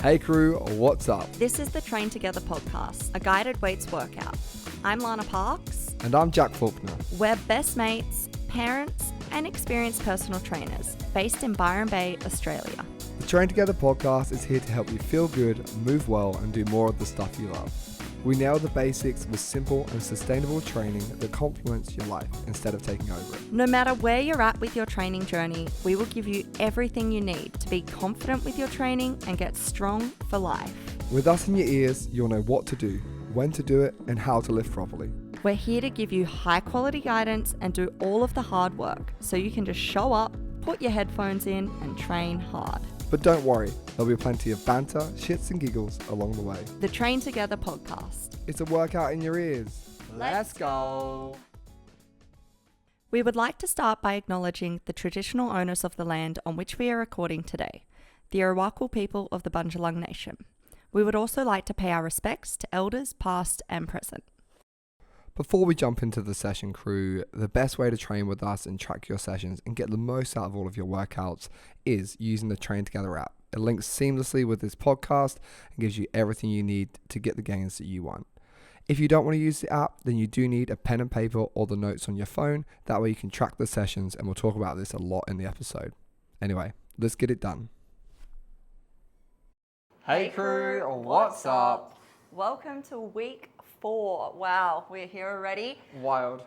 Hey crew, what's up? This is the Train Together podcast, a guided weights workout. I'm Lana Parks. And I'm Jack Faulkner. We're best mates, parents, and experienced personal trainers based in Byron Bay, Australia. The Train Together podcast is here to help you feel good, move well, and do more of the stuff you love. We nail the basics with simple and sustainable training that complements your life instead of taking over it. No matter where you're at with your training journey, we will give you everything you need to be confident with your training and get strong for life. With us in your ears, you'll know what to do, when to do it, and how to lift properly. We're here to give you high quality guidance and do all of the hard work so you can just show up, put your headphones in, and train hard. But don't worry, there'll be plenty of banter, shits and giggles along the way. The Train Together podcast. It's a workout in your ears. Let's go. We would like to start by acknowledging the traditional owners of the land on which we are recording today, the Arakwal people of the Bundjalung Nation. We would also like to pay our respects to elders past and present. Before we jump into the session, crew, the best way to train with us and track your sessions and get the most out of all of your workouts is using the Train Together app. It links seamlessly with this podcast and gives you everything you need to get the gains that you want. If you don't want to use the app, then you do need a pen and paper or the notes on your phone. That way you can track the sessions, and we'll talk about this a lot in the episode. Anyway, let's get it done. Hey crew, what's up? Welcome to week 4. Wow, we're here already. Wild.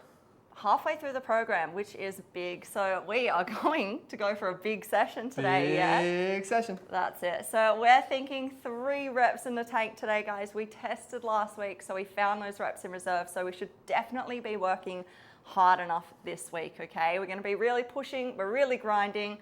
Halfway through the program, which is big. So we are going to go for a big session today. Big session. That's it. So we're thinking 3 reps in the tank today, guys. We tested last week, so we found those reps in reserve. So we should definitely be working hard enough this week, okay? We're going to be really pushing. We're really grinding.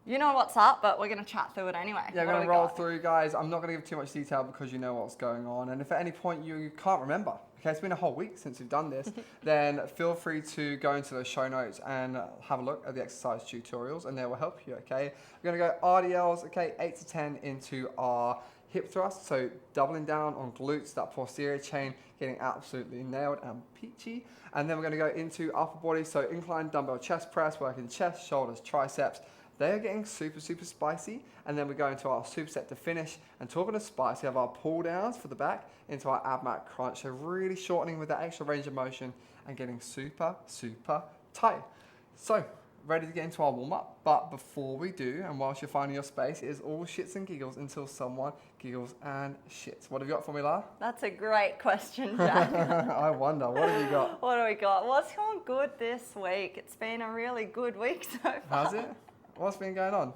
You know what's up, but we're going to chat through it anyway. Yeah, we're going to roll through, guys. I'm not going to give too much detail because you know what's going on. And if at any point you can't remember, okay, it's been a whole week since we've done this, then feel free to go into the show notes and have a look at the exercise tutorials, and they will help you, okay? We're going to go RDLs, okay, 8 to 10 into our hip thrust. So doubling down on glutes, that posterior chain, getting absolutely nailed and peachy. And then we're going to go into upper body. So incline dumbbell chest press, working chest, shoulders, triceps. They are getting super, super spicy. And then we go into our superset to finish. And talking of spice, we have our pull downs for the back into our Abmat crunch. So really shortening with that extra range of motion and getting super, super tight. So ready to get into our warm up. But before we do, and whilst you're finding your space, it is all shits and giggles until someone giggles and shits. What have you got for me, Lara? That's a great question, Jack. I wonder, what have you got? What do we got? What's going good this week? It's been a really good week so far. How's it? What's been going on?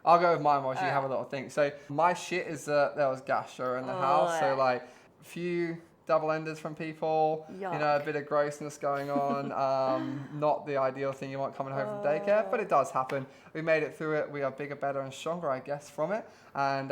I'll go with mine whilst you have a little think. So my shit is that there was gastro in the house. So like a few double enders from people, Yuck. You know, a bit of grossness going on. Not the ideal thing you want coming home from daycare, but it does happen. We made it through it. We are bigger, better, and stronger, I guess, from it. And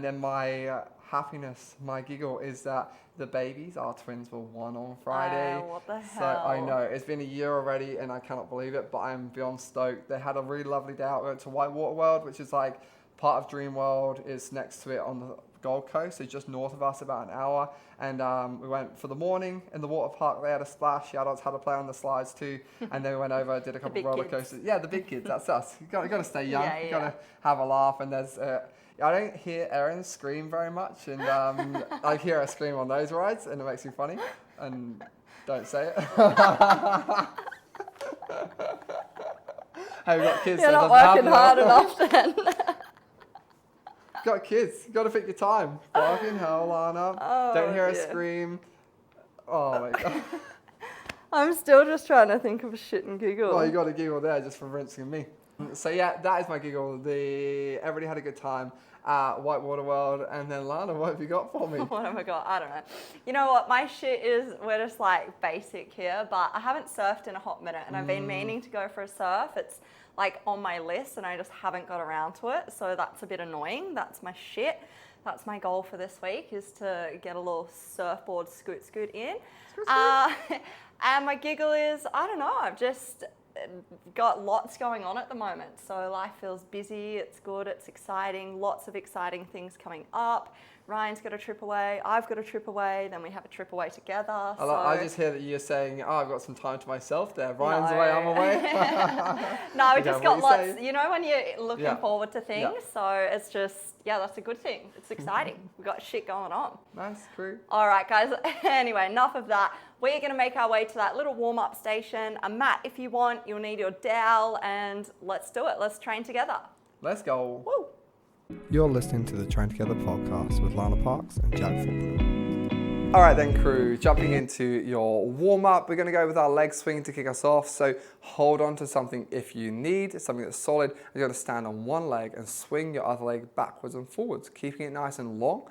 then my happiness, my giggle is that the babies, our twins, were 1 on Friday. What the hell? So I know, it's been a year already and I cannot believe it, but I'm beyond stoked. They had a really lovely day out. We went to Whitewater World, which is like part of Dream World. It's next to it on the Gold Coast, so just north of us, about an hour. And we went for the morning in the water park. They had a splash. The adults had to play on the slides too. And then we went over, did a couple of roller coasters. Yeah, the big kids, that's us. You got to stay young. You got to have a laugh. And there's I don't hear Erin scream very much, and I hear her scream on those rides, and it makes me funny. And don't say it. Hey, we've got kids. You're not working hard enough then. Got kids. You got to pick your time. Fucking hell, Lana. Oh, don't hear her scream. Oh my god. I'm still just trying to think of a shit and giggle. Well, you got to giggle there just for rinsing me. So yeah, that is my giggle. Everybody had a good time at Whitewater World. And then Lana, what have you got for me? What have I got? I don't know. You know what? My shit is, we're just like basic here, but I haven't surfed in a hot minute and I've been meaning to go for a surf. It's like on my list and I just haven't got around to it. So that's a bit annoying. That's my shit. That's my goal for this week, is to get a little surfboard scoot in. And my giggle is, I don't know, I've just got lots going on at the moment. So life feels busy, it's good, it's exciting, lots of exciting things coming up. Ryan's got a trip away, I've got a trip away, then we have a trip away together. I just hear that you're saying, oh, I've got some time to myself there. Ryan's away, I'm away. No, we Okay, just what got you lots, say? you know, when you're looking forward to things. Yeah. So it's just, that's a good thing. It's exciting. We've got shit going on. Nice, crew. All right, guys. Anyway, enough of that. We're going to make our way to that little warm-up station. A mat, if you want, you'll need your dowel, and let's do it. Let's train together. Let's go. Woo. You're listening to the Train Together podcast with Lana Parks and Jack Faulkner. All right then, crew, jumping into your warm-up, we're going to go with our leg swing to kick us off. So hold on to something if you need, something that's solid. You're going to stand on one leg and swing your other leg backwards and forwards, keeping it nice and long.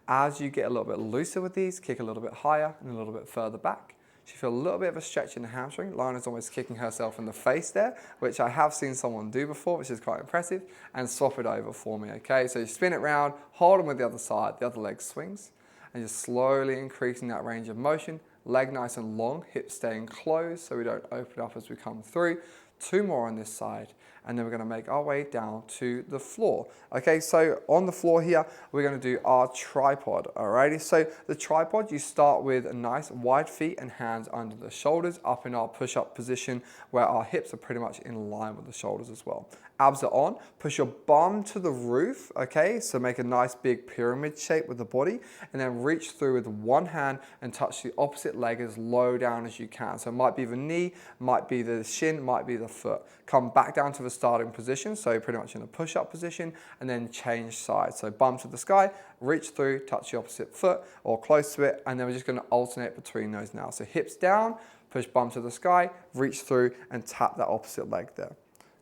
As you get a little bit looser with these, kick a little bit higher and a little bit further back. You feel a little bit of a stretch in the hamstring. Lana's almost kicking herself in the face there, which I have seen someone do before, which is quite impressive. And swap it over for me, okay? So you spin it round, hold them with the other side, the other leg swings, and just slowly increasing that range of motion. Leg nice and long, hips staying closed so we don't open up as we come through. 2 more on this side, and then we're going to make our way down to the floor. Okay, so on the floor here, we're going to do our tripod. Alrighty, so the tripod, you start with a nice wide feet and hands under the shoulders, up in our push-up position where our hips are pretty much in line with the shoulders as well. Abs are on, push your bum to the roof, okay, so make a nice big pyramid shape with the body, and then reach through with one hand and touch the opposite leg as low down as you can. So it might be the knee, might be the shin, might be the foot. Come back down to the starting position, so pretty much in a push-up position, and then change sides. So bum to the sky, reach through, touch the opposite foot or close to it, and then we're just going to alternate between those now. So hips down, push bum to the sky, reach through, and tap that opposite leg there.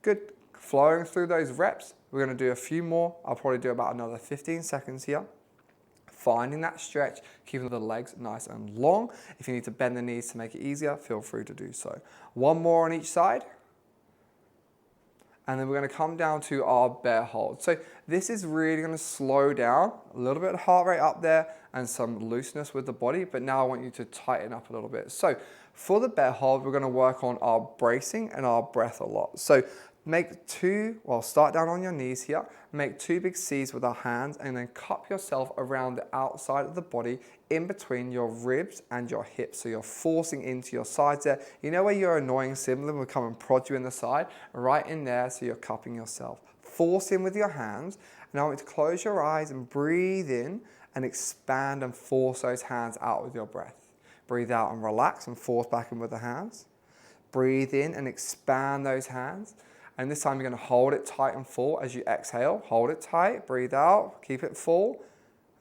Good. Flowing through those reps, we're going to do a few more. I'll probably do about another 15 seconds here. Finding that stretch, keeping the legs nice and long. If you need to bend the knees to make it easier, feel free to do so. 1 more on each side. And then we're going to come down to our bear hold. So this is really going to slow down, a little bit of heart rate up there and some looseness with the body, but now I want you to tighten up a little bit. So for the bear hold, we're going to work on our bracing and our breath a lot. So start down on your knees here, make 2 big C's with our hands, and then cup yourself around the outside of the body in between your ribs and your hips. So you're forcing into your sides there. You know where your annoying sibling will come and prod you in the side? Right in there, so you're cupping yourself. Force in with your hands, and I want you to close your eyes and breathe in and expand and force those hands out with your breath. Breathe out and relax and force back in with the hands. Breathe in and expand those hands. And this time you're going to hold it tight and full as you exhale. Hold it tight, breathe out, keep it full,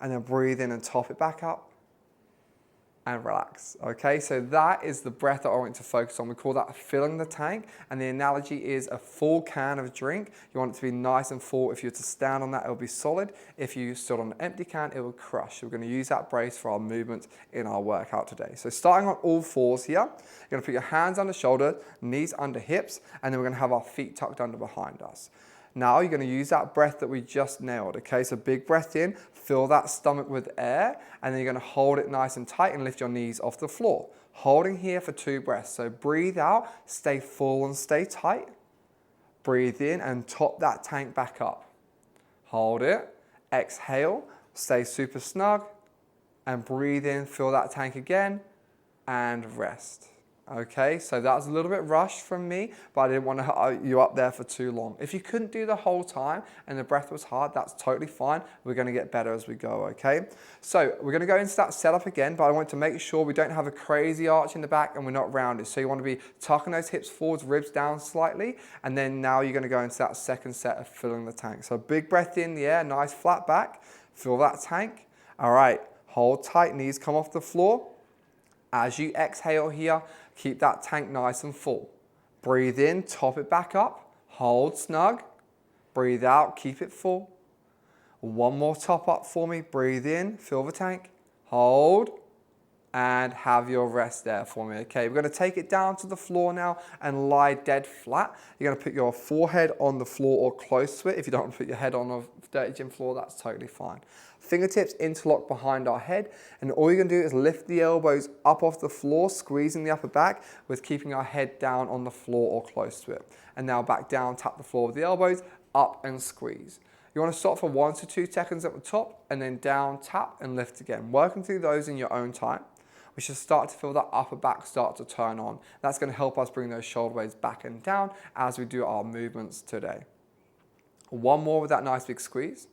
and then breathe in and top it back up and relax. Okay, so that is the breath that I want you to focus on. We call that filling the tank, and the analogy is a full can of drink. You want it to be nice and full. If you were to stand on that, it will be solid. If you stood on an empty can, it will crush. So we're going to use that brace for our movements in our workout today. So starting on all fours here, you're going to put your hands under shoulder, knees under hips, and then we're going to have our feet tucked under behind us. Now you're going to use that breath that we just nailed, okay? So big breath in, fill that stomach with air, and then you're going to hold it nice and tight and lift your knees off the floor. Holding here for 2 breaths. So breathe out, stay full and stay tight. Breathe in and top that tank back up. Hold it, exhale, stay super snug, and breathe in, fill that tank again, and rest. Okay, so that was a little bit rushed from me, but I didn't want to have you up there for too long. If you couldn't do the whole time and the breath was hard, that's totally fine. We're going to get better as we go, okay? So we're going to go into that setup again, but I want to make sure we don't have a crazy arch in the back and we're not rounded. So you want to be tucking those hips forwards, ribs down slightly, and then now you're going to go into that second set of filling the tank. So big breath in the air, nice flat back, fill that tank. All right, hold tight, knees come off the floor. As you exhale here, keep that tank nice and full. Breathe in, top it back up, hold snug. Breathe out, keep it full. 1 more top up for me. Breathe in, fill the tank, hold, and have your rest there for me. Okay, we're going to take it down to the floor now and lie dead flat. You're going to put your forehead on the floor or close to it. If you don't want to put your head on a dirty gym floor, that's totally fine. Fingertips interlock behind our head, and all you're going to do is lift the elbows up off the floor, squeezing the upper back with keeping our head down on the floor or close to it. And now back down, tap the floor with the elbows, up and squeeze. You want to stop for 1 to 2 seconds at the top and then down, tap and lift again. Working through those in your own time. We should start to feel that upper back start to turn on. That's going to help us bring those shoulder blades back and down as we do our movements today. One more with that nice big squeeze.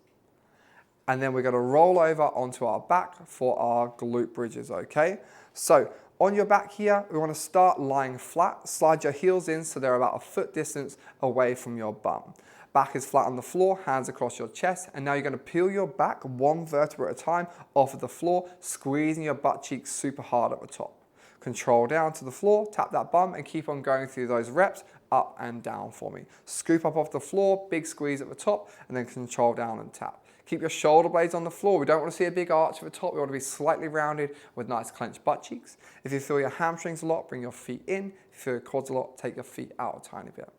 And then we're going to roll over onto our back for our glute bridges, okay? So on your back here, we want to start lying flat. Slide your heels in so they're about a foot distance away from your bum. Back is flat on the floor, hands across your chest, and now you're going to peel your back one vertebra at a time off of the floor, squeezing your butt cheeks super hard at the top. Control down to the floor, tap that bum, and keep on going through those reps up and down for me. Scoop up off the floor, big squeeze at the top, and then control down and tap. Keep your shoulder blades on the floor. We don't want to see a big arch at the top. We want to be slightly rounded with nice clenched butt cheeks. If you feel your hamstrings a lot, bring your feet in. If you feel your quads a lot, take your feet out a tiny bit.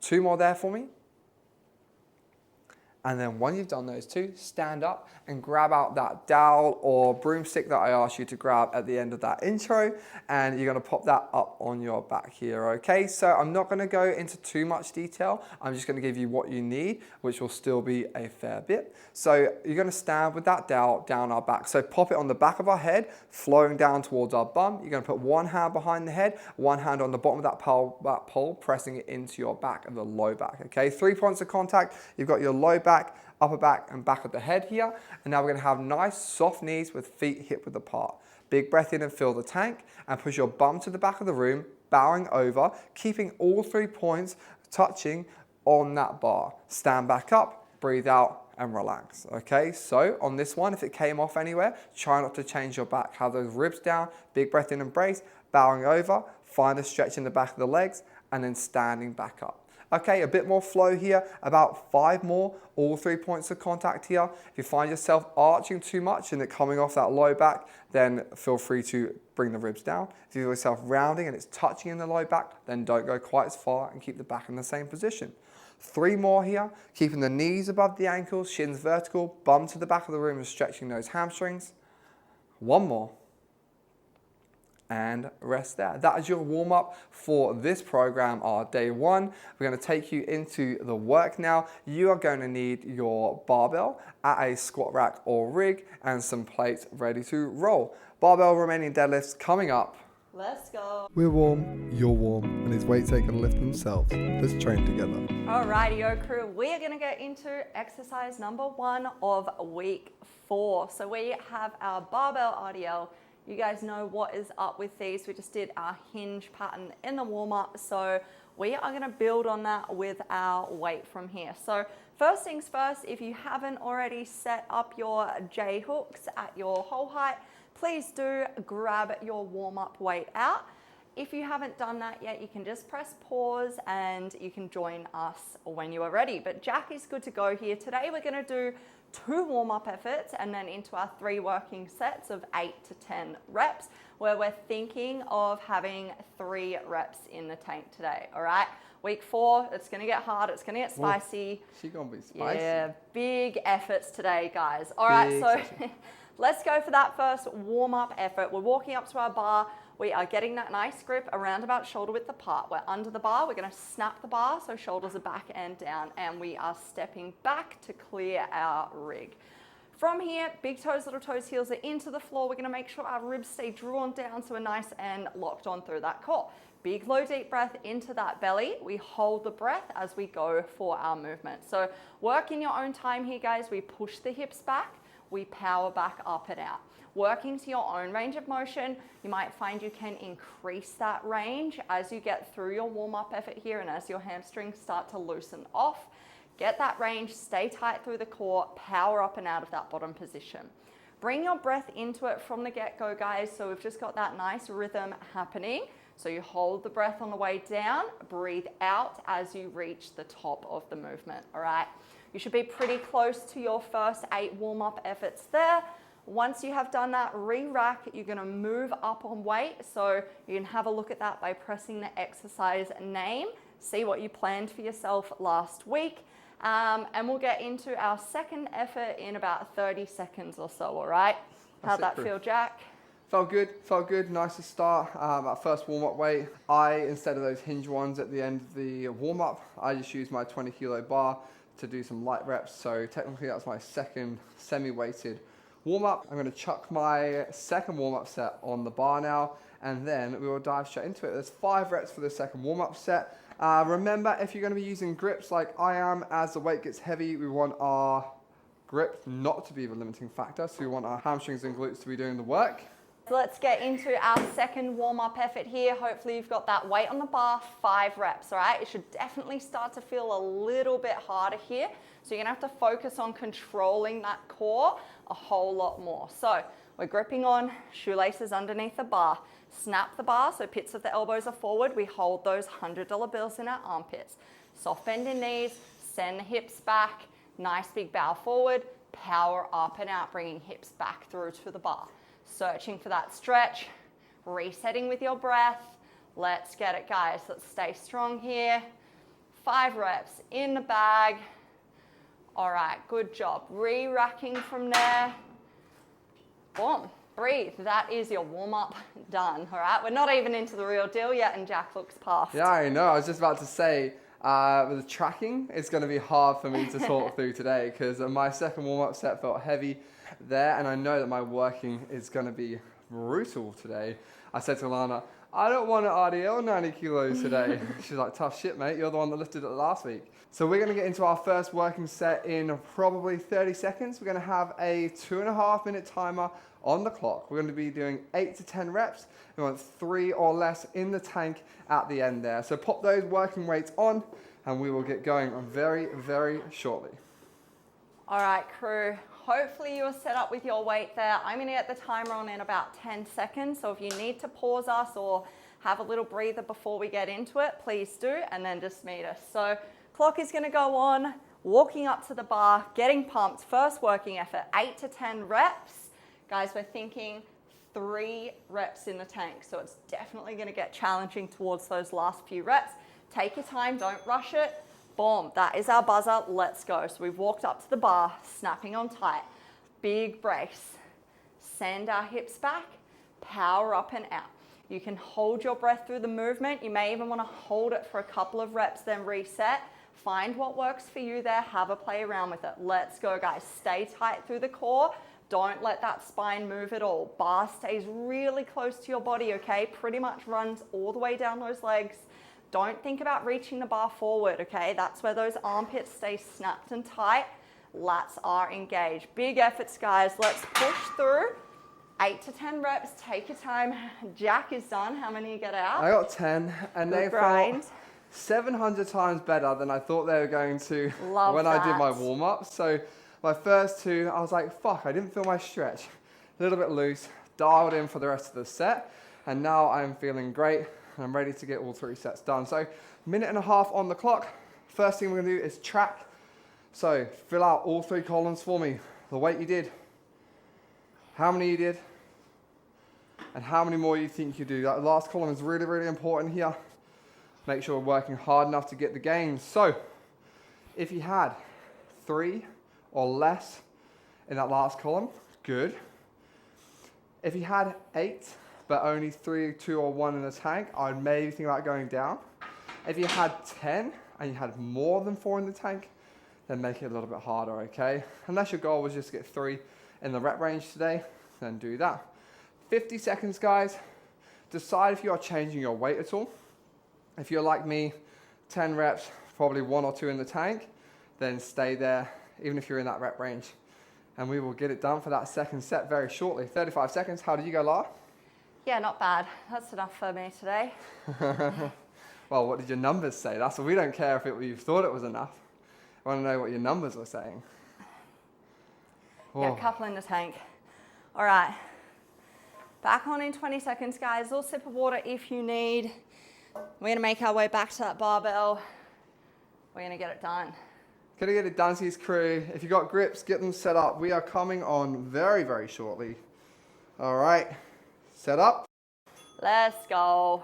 2 more there for me. And then when you've done those 2, stand up and grab out that dowel or broomstick that I asked you to grab at the end of that intro, and you're going to pop that up on your back here, okay? So I'm not going to go into too much detail. I'm just going to give you what you need, which will still be a fair bit. So you're going to stand with that dowel down our back. So pop it on the back of our head, flowing down towards our bum. You're going to put one hand behind the head, one hand on the bottom of that pole, pressing it into your back and the low back, okay? 3 points of contact. You've got your low back, upper back and back of the head here. And now we're going to have nice soft knees with feet hip width apart. Big breath in and fill the tank and push your bum to the back of the room, bowing over, keeping all 3 points touching on that bar. Stand back up, breathe out and relax. Okay, so on this one, if it came off anywhere, try not to change your back. Have those ribs down, big breath in and brace, bowing over, find a stretch in the back of the legs and then standing back up. Okay, a bit more flow here, about 5 more, all 3 points of contact here. If you find yourself arching too much and it coming off that low back, then feel free to bring the ribs down. If you feel yourself rounding and it's touching in the low back, then don't go quite as far and keep the back in the same position. 3 more here, keeping the knees above the ankles, shins vertical, bum to the back of the room and stretching those hamstrings. 1 more. And rest there. That is your warm up for this program, our day 1. We're going to take you into the work now. You are going to need your barbell at a squat rack or rig and some plates ready to roll. Barbell remaining deadlifts coming up. Let's go. We're warm, you're warm, and his weights they can lift themselves. Let's train together. Alrighty, crew. We are going to get into exercise number 1 of week 4. So we have our barbell RDL. You guys know what is up with these. We just did our hinge pattern in the warm-up. So we are gonna build on that with our weight from here. So first things first, if you haven't already set up your J hooks at your hole height, please do grab your warm-up weight out. If you haven't done that yet, you can just press pause and you can join us when you are ready. But Jack is good to go here. Today we're gonna do 2 warm-up efforts and then into our 3 working sets of 8 to 10 reps, where we're thinking of having 3 reps in the tank today, all right? Week 4, it's gonna get hard, it's gonna get spicy. She's gonna be spicy. Yeah, big efforts today, guys. All right, so let's go for that first warm-up effort. We're walking up to our bar. We are getting that nice grip around about shoulder width apart. We're under the bar. We're going to snap the bar so shoulders are back and down, and we are stepping back to clear our rig. From here, big toes, little toes, heels are into the floor. We're going to make sure our ribs stay drawn down so we're nice and locked on through that core. Big, low, deep breath into that belly. We hold the breath as we go for our movement. So work in your own time here, guys. We push the hips back. We power back up and out. Working to your own range of motion, you might find you can increase that range as you get through your warm-up effort here and as your hamstrings start to loosen off. Get that range, stay tight through the core, power up and out of that bottom position. Bring your breath into it from the get-go, guys. So we've just got that nice rhythm happening. So you hold the breath on the way down, breathe out as you reach the top of the movement, all right? You should be pretty close to your first 8 warm-up efforts there. Once you have done that, re-rack, you're gonna move up on weight. So you can have a look at that by pressing the exercise name, see what you planned for yourself last week. And we'll get into our second effort in about 30 seconds or so, all right? How'd that feel, Jack? Felt good, nice to start. That first warm-up weight, instead of those hinge ones at the end of the warm-up, I just used my 20 kilo bar to do some light reps. So technically that's my second semi-weighted warm-up. I'm going to chuck my second warm-up set on the bar now, and then we will dive straight into it. There's 5 reps for the second warm-up set. Remember, if you're going to be using grips like I am, as the weight gets heavy, we want our grip not to be the limiting factor. So we want our hamstrings and glutes to be doing the work. Let's get into our second warm-up effort here. Hopefully you've got that weight on the bar, 5 reps, all right? It should definitely start to feel a little bit harder here. So you're gonna have to focus on controlling that core a whole lot more. So we're gripping on shoelaces underneath the bar. Snap the bar so pits of the elbows are forward. We hold those $100 bills in our armpits. Soft bend in knees, send the hips back, nice big bow forward, power up and out, bringing hips back through to the bar. Searching for that stretch, resetting with your breath. Let's get it, guys. Let's stay strong here. 5 reps in the bag. All right, good job. Re-racking from there. Boom, breathe. That is your warm-up done, all right? We're not even into the real deal yet, and Jack looks puffed. Yeah, I know. I was just about to say, with the tracking, it's going to be hard for me to talk through today because my second warm-up set felt heavy there, and I know that my working is going to be brutal today. I said to Lana, I don't want an RDL 90 kilos today. She's like, tough shit, mate. You're the one that lifted it last week. So we're going to get into our first working set in probably 30 seconds. We're going to have a 2.5 minute timer on the clock. We're going to be doing 8 to 10 reps. We want 3 or less in the tank at the end there. So pop those working weights on and we will get going very, very shortly. All right, crew. Hopefully you are set up with your weight there. I'm gonna get the timer on in about 10 seconds. So if you need to pause us or have a little breather before we get into it, please do, and then just meet us. So clock is gonna go on, walking up to the bar, getting pumped. First working effort, 8 to 10 reps. Guys, we're thinking 3 reps in the tank. So it's definitely gonna get challenging towards those last few reps. Take your time, don't rush it. Boom, that is our buzzer, let's go. So we've walked up to the bar, snapping on tight, big brace. Send our hips back, power up and out. You can hold your breath through the movement. You may even wanna hold it for a couple of reps, then reset. Find what works for you there, have a play around with it. Let's go, guys. Stay tight through the core. Don't let that spine move at all. Bar stays really close to your body, okay? Pretty much runs all the way down those legs. Don't think about reaching the bar forward, okay? That's where those armpits stay snapped and tight. Lats are engaged. Big efforts, guys. Let's push through. 8 to 10 reps. Take your time. Jack is done. How many you get out? I got 10, and they felt 700 times better than I thought they were going to I did my warm-up. So my first 2, I was like, fuck, I didn't feel my stretch. A little bit loose, dialed in for the rest of the set, and now I'm feeling great. I'm ready to get all 3 sets done. So 1.5 minutes on the clock. First thing we're gonna do is track. So fill out all 3 columns for me. The weight you did, how many you did, and how many more you think you do. That last column is really, really important here. Make sure we're working hard enough to get the gains. So if you had 3 or less in that last column, good. If you had 8, but only 3, 2, or 1 in the tank, I'd maybe think about going down. If you had 10 and you had more than 4 in the tank, then make it a little bit harder, okay? Unless your goal was just to get 3 in the rep range today, then do that. 50 seconds, guys. Decide if you are changing your weight at all. If you're like me, 10 reps, probably 1 or 2 in the tank, then stay there, even if you're in that rep range. And we will get it done for that second set very shortly. 35 seconds. How did you go, Lara? Yeah, not bad. That's enough for me today. Well, what did your numbers say? That's what we don't care if you thought it was enough. I want to know what your numbers were saying. Yeah, a couple in the tank. All right. Back on in 20 seconds, guys. A little sip of water if you need. We're going to make our way back to that barbell. We're going to get it done. Gonna get it done, C's crew. If you got grips, get them set up. We are coming on very, very shortly. All right. Set up. Let's go. All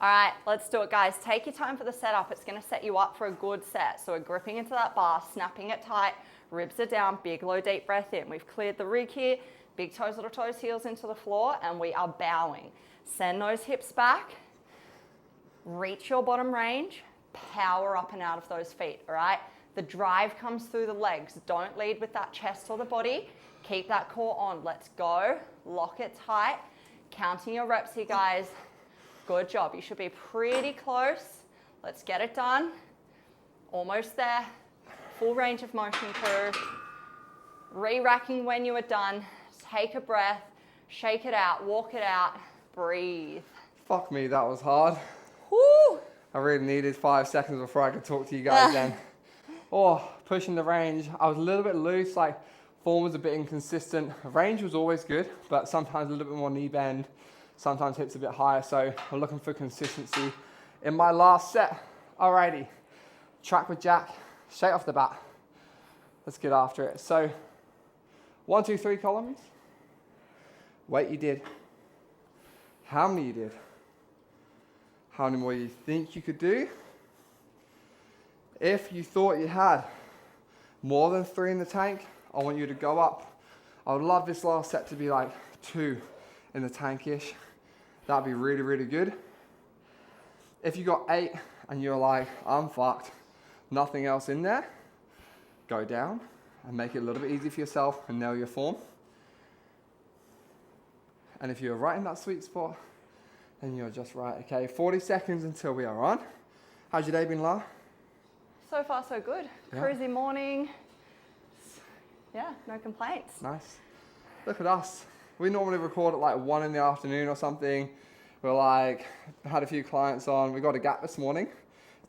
right, let's do it, guys. Take your time for the setup. It's gonna set you up for a good set. So we're gripping into that bar, snapping it tight, ribs are down, big, low, deep breath in. We've cleared the rig here, big toes, little toes, heels into the floor, and we are bowing. Send those hips back, reach your bottom range, power up and out of those feet, all right? The drive comes through the legs. Don't lead with that chest or the body. Keep that core on. Let's go. Lock it tight. Counting your reps here, guys. Good job. You should be pretty close. Let's get it done. Almost there. Full range of motion, crew. Re-racking when you are done. Take a breath. Shake it out. Walk it out. Breathe. Fuck me, that was hard. Woo! I really needed 5 seconds before I could talk to you guys then. Oh, pushing the range. I was a little bit loose, like form was a bit inconsistent. Range was always good, but sometimes a little bit more knee bend, sometimes hips a bit higher, so I'm looking for consistency. In my last set, alrighty, track with jack, straight off the bat. Let's get after it. So, 1, 2, 3 columns. Weight you did. How many you did. How many more you think you could do. If you thought you had more than 3 in the tank, I want you to go up. I would love this last set to be like 2 in the tank-ish. That'd be really, really good. If you got 8 and you're like, I'm fucked, nothing else in there, go down and make it a little bit easier for yourself and nail your form. And if you're right in that sweet spot, then you're just right. Okay, 40 seconds until we are on. How's your day been, La? So far, so good. Yeah. Cruisy morning. Yeah, no complaints. Nice. Look at us. We normally record at like 1 in the afternoon or something. We're like, had a few clients on. We got a gap this morning.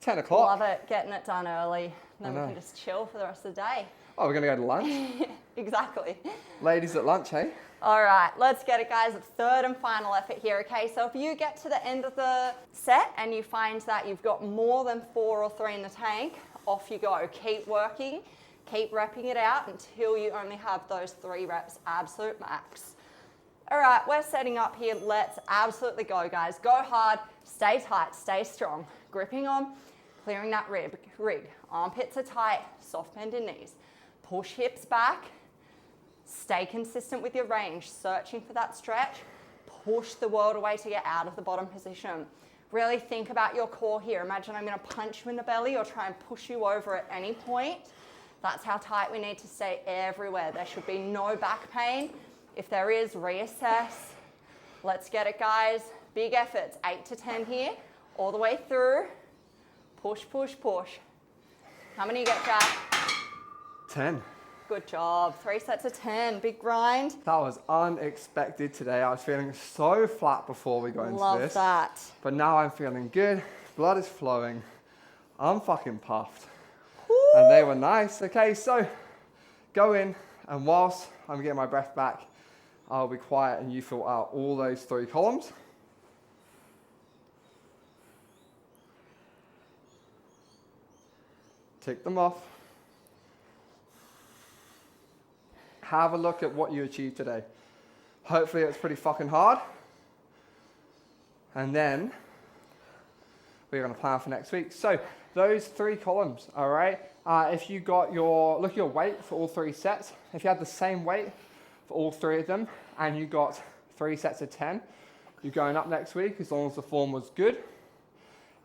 10 o'clock. Love it, getting it done early. Then we know. can just chill for the rest of the day. Oh, we're going to go to lunch? Exactly. Ladies at lunch, hey? All right, let's get it, guys. Third and final effort here, okay? So if you get to the end of the set and you find that you've got more than 4 or 3 in the tank, off you go. Keep working, keep repping it out until you only have those 3 reps, absolute max. All right, we're setting up here. Let's absolutely go, guys. Go hard, stay tight, stay strong. Gripping on, clearing that rig. Armpits are tight, soft bend in knees. Push hips back. Stay consistent with your range, searching for that stretch. Push the world away to get out of the bottom position. Really think about your core here. Imagine I'm going to punch you in the belly or try and push you over at any point. That's how tight we need to stay everywhere. There should be no back pain. If there is, reassess. Let's get it, guys. Big efforts, 8 to 10 here, all the way through. Push, push, push. How many you get, Jack? 10. Good job. 3 sets of 10. Big grind. That was unexpected today. I was feeling so flat before we got into this. Love that. But now I'm feeling good. Blood is flowing. I'm fucking puffed. Woo. And they were nice. Okay, so go in, and whilst I'm getting my breath back, I'll be quiet and you fill out all those 3 columns. Tick them off. Have a look at what you achieved today. Hopefully it's pretty fucking hard. And then we're going to plan for next week. So those 3 columns, all right? If you got look at your weight for all 3 sets. If you had the same weight for all 3 of them and you got 3 sets of 10, you're going up next week as long as the form was good.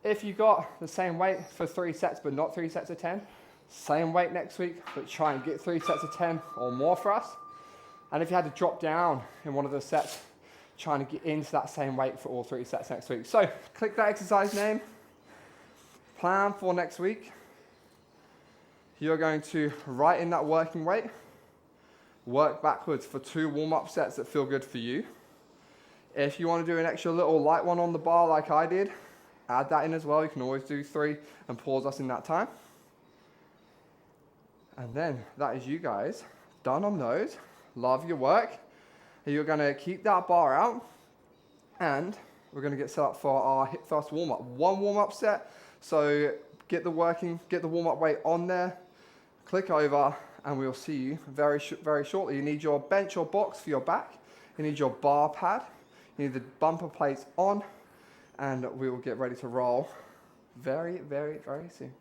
If you got the same weight for 3 sets but not 3 sets of 10, same weight next week, but try and get 3 sets of 10 or more for us. And if you had to drop down in one of the sets, trying to get into that same weight for all 3 sets next week. So click that exercise name, plan for next week. You're going to write in that working weight, work backwards for 2 warm-up sets that feel good for you. If you want to do an extra little light one on the bar like I did, add that in as well. You can always do 3 and pause us in that time. And then that is you guys done on those. Love your work. You're going to keep that bar out and we're going to get set up for our hip thrust warm-up. 1 warm-up set. So get the warm-up weight on there, click over, and we'll see you very shortly. You need your bench or box for your back. You need your bar pad. You need the bumper plates on, and we will get ready to roll very, very, very soon.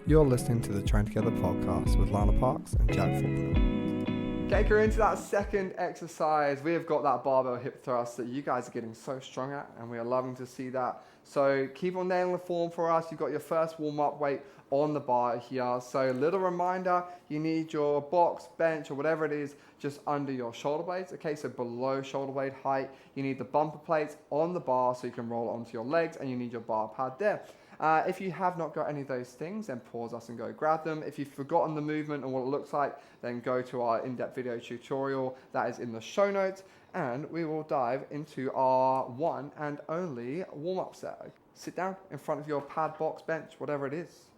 You're listening to the Train Together podcast with Lana Parks and Jack Faulkner. Okay, we're into that second exercise. We have got that barbell hip thrust that you guys are getting so strong at, and we are loving to see that. So keep on nailing the form for us. You've got your first warm-up weight on the bar here. So a little reminder, you need your box, bench, or whatever it is just under your shoulder blades. Okay, so below shoulder blade height. You need the bumper plates on the bar so you can roll it onto your legs, and you need your bar pad there. If you have not got any of those things, then pause us and go grab them. If you've forgotten the movement and what it looks like, then go to our in-depth video tutorial that is in the show notes, and we will dive into our one and only warm-up set. Sit down in front of your pad, box, bench, whatever it is.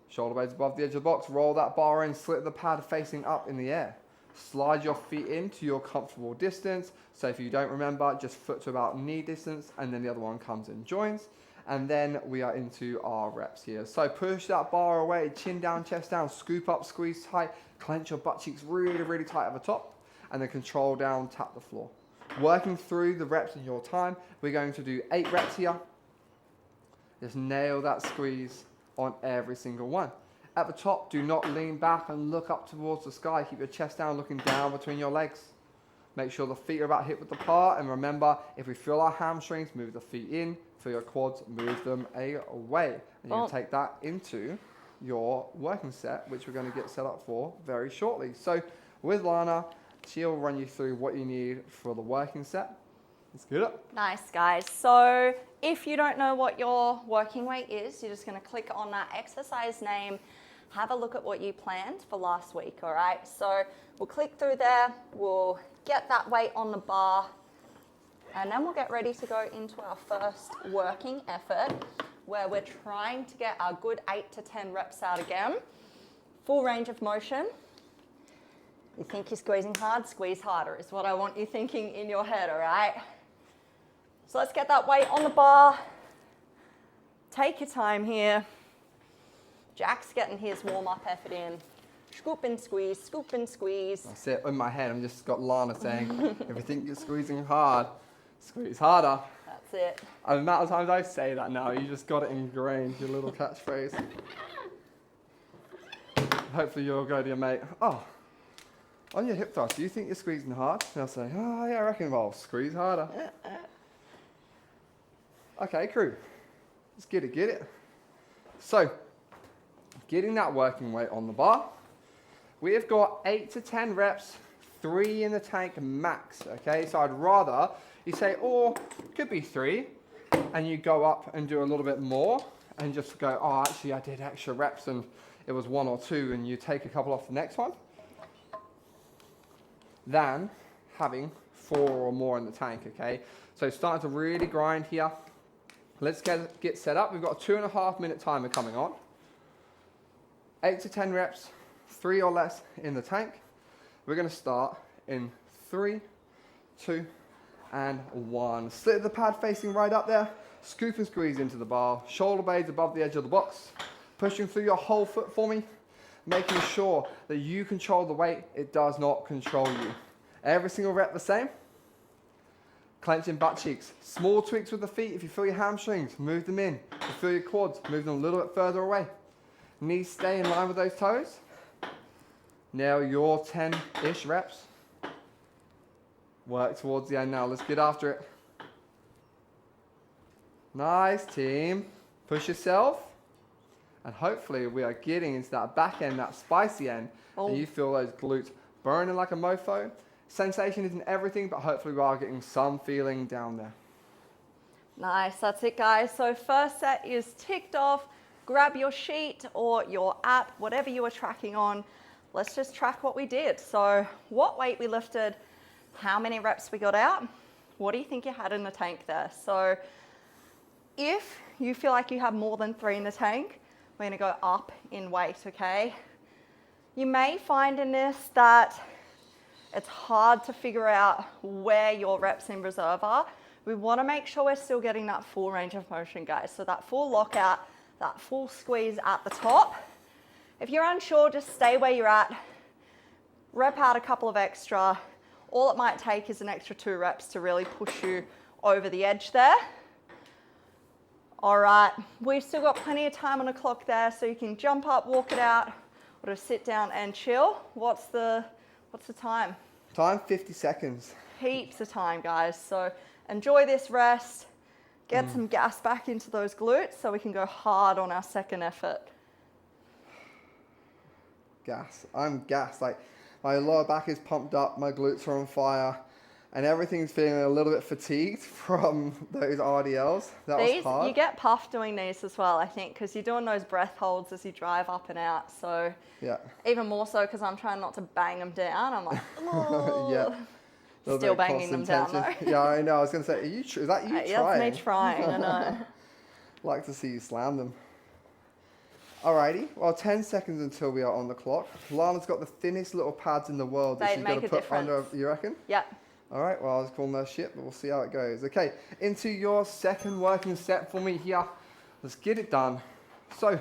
Shoulder blades above the edge of the box, roll that bar in, slit the pad facing up in the air. Slide your feet into your comfortable distance. So if you don't remember, just foot to about knee distance, and then the other one comes and joins. And then we are into our reps here. So push that bar away, chin down, chest down, scoop up, squeeze tight, clench your butt cheeks really, really tight at the top, and then control down, tap the floor. Working through the reps in your time, we're going to do 8 reps here. Just nail that squeeze on every single one. At the top, do not lean back and look up towards the sky. Keep your chest down, looking down between your legs. Make sure the feet are about hip width apart, and remember, if we feel our hamstrings, move the feet in. For your quads, move them away. And you can take that into your working set, which we're going to get set up for very shortly. So with Lana, she'll run you through what you need for the working set. Let's get it. Nice, guys. So if you don't know what your working weight is, you're just going to click on that exercise name, have a look at what you planned for last week, all right? So we'll click through there, we'll get that weight on the bar, and then we'll get ready to go into our first working effort, where we're trying to get our good 8 to 10 reps out again. Full range of motion. You think you're squeezing hard? Squeeze harder is what I want you thinking in your head, all right? So let's get that weight on the bar. Take your time here. Jack's getting his warm-up effort in. Scoop and squeeze, scoop and squeeze. That's it. In my head, I'm just got Lana saying, if you think you're squeezing hard, squeeze harder. That's it. The amount of times I say that now, you just got it ingrained, your little catchphrase. Hopefully you'll go to your mate, oh, on your hip thrust, do you think you're squeezing hard? And they'll say, oh yeah, I reckon, well, squeeze harder. Okay, crew, let's get it. So, getting that working weight on the bar, we have got 8 to 10 reps, 3 in the tank max, okay? So I'd rather you say, or could be 3, and you go up and do a little bit more, and just go, oh, actually I did extra reps and it was 1 or 2, and you take a couple off the next one, than having 4 or more in the tank, okay? So starting to really grind here. Let's get set up. We've got a 2.5 minute timer coming on. 8 to 10 reps, 3 or less in the tank. We're going to start in 3, 2, and 1. Slit the pad facing right up there. Scoop and squeeze into the bar. Shoulder blades above the edge of the box. Pushing through your whole foot for me. Making sure that you control the weight. It does not control you. Every single rep the same. Clenching butt cheeks. Small tweaks with the feet. If you feel your hamstrings, move them in. If you feel your quads, move them a little bit further away. Knees stay in line with those toes. Now your 10-ish reps. Work towards the end now. Let's get after it. Nice, team. Push yourself. And hopefully we are getting into that back end, that spicy end. Oh. And you feel those glutes burning like a mofo. Sensation isn't everything, but hopefully we are getting some feeling down there. Nice, that's it, guys. So first set is ticked off. Grab your sheet or your app, whatever you were tracking on. Let's just track what we did. So what weight we lifted, how many reps we got out, what do you think you had in the tank there? So if you feel like you have more than 3 in the tank, we're gonna go up in weight, okay? You may find in this that it's hard to figure out where your reps in reserve are. We wanna make sure we're still getting that full range of motion, guys. So that full lockout, that full squeeze at the top. If you're unsure, just stay where you're at. Rep out a couple of extra. All it might take is an extra 2 reps to really push you over the edge there. All right, we've still got plenty of time on the clock there, so you can jump up, walk it out, or just sit down and chill. What's the time? Time, 50 seconds. Heaps of time, guys. So enjoy this rest. Get some gas back into those glutes so we can go hard on our second effort. gas. I'm gassed. Like, my lower back is pumped up, my glutes are on fire, and everything's feeling a little bit fatigued from those RDLs. That was hard. You get puffed doing these as well, I think, because you're doing those breath holds as you drive up and out. So yeah. even more so because I'm trying not to bang them down. I'm like, oh. Yeah. Still banging them down though. Yeah, I know. I was going to say, is that you trying? That's me trying, I know. Like to see you slam them. Alrighty, well, 10 seconds until we are on the clock. Lana's got the thinnest little pads in the world that she's going to put under, you reckon? Yeah. Alright, well, I was calling that shit, but we'll see how it goes. Okay, into your second working set for me here. Let's get it done. So,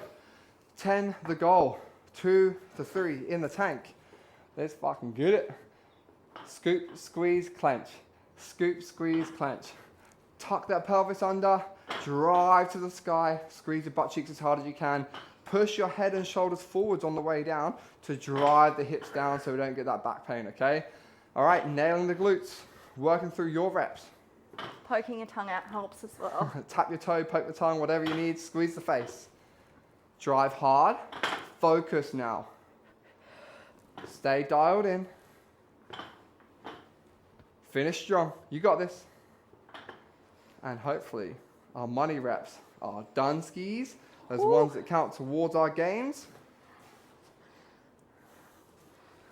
10 the goal, 2 to 3 in the tank. Let's fucking get it. Scoop, squeeze, clench. Scoop, squeeze, clench. Tuck that pelvis under, drive to the sky, squeeze your butt cheeks as hard as you can. Push your head and shoulders forwards on the way down to drive the hips down so we don't get that back pain, okay? All right, nailing the glutes, working through your reps. Poking your tongue out helps as well. Tap your toe, poke the tongue, whatever you need, squeeze the face. Drive hard, focus now. Stay dialed in. Finish strong, you got this. And hopefully our money reps are done skis. Those ones that count towards our gains.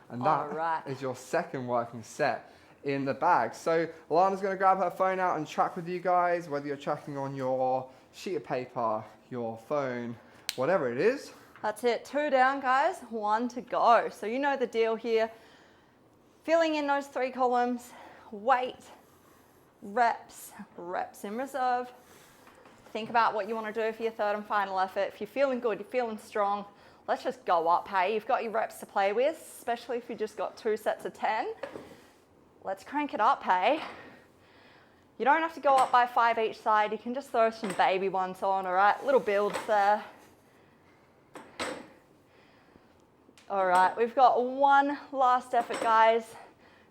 And that is your second working set in the bag. So Lana's going to grab her phone out and track with you guys, whether you're tracking on your sheet of paper, your phone, whatever it is. That's it. 2 down, guys. 1 to go. So you know the deal here. Filling in those 3 columns. Weight, reps in reserve. Think about what you want to do for your third and final effort. If you're feeling good, you're feeling strong, let's just go up, hey? You've got your reps to play with, especially if you just got 2 sets of 10. Let's crank it up, hey? You don't have to go up by 5 each side. You can just throw some baby ones on, all right? Little builds there. All right, we've got 1 last effort, guys.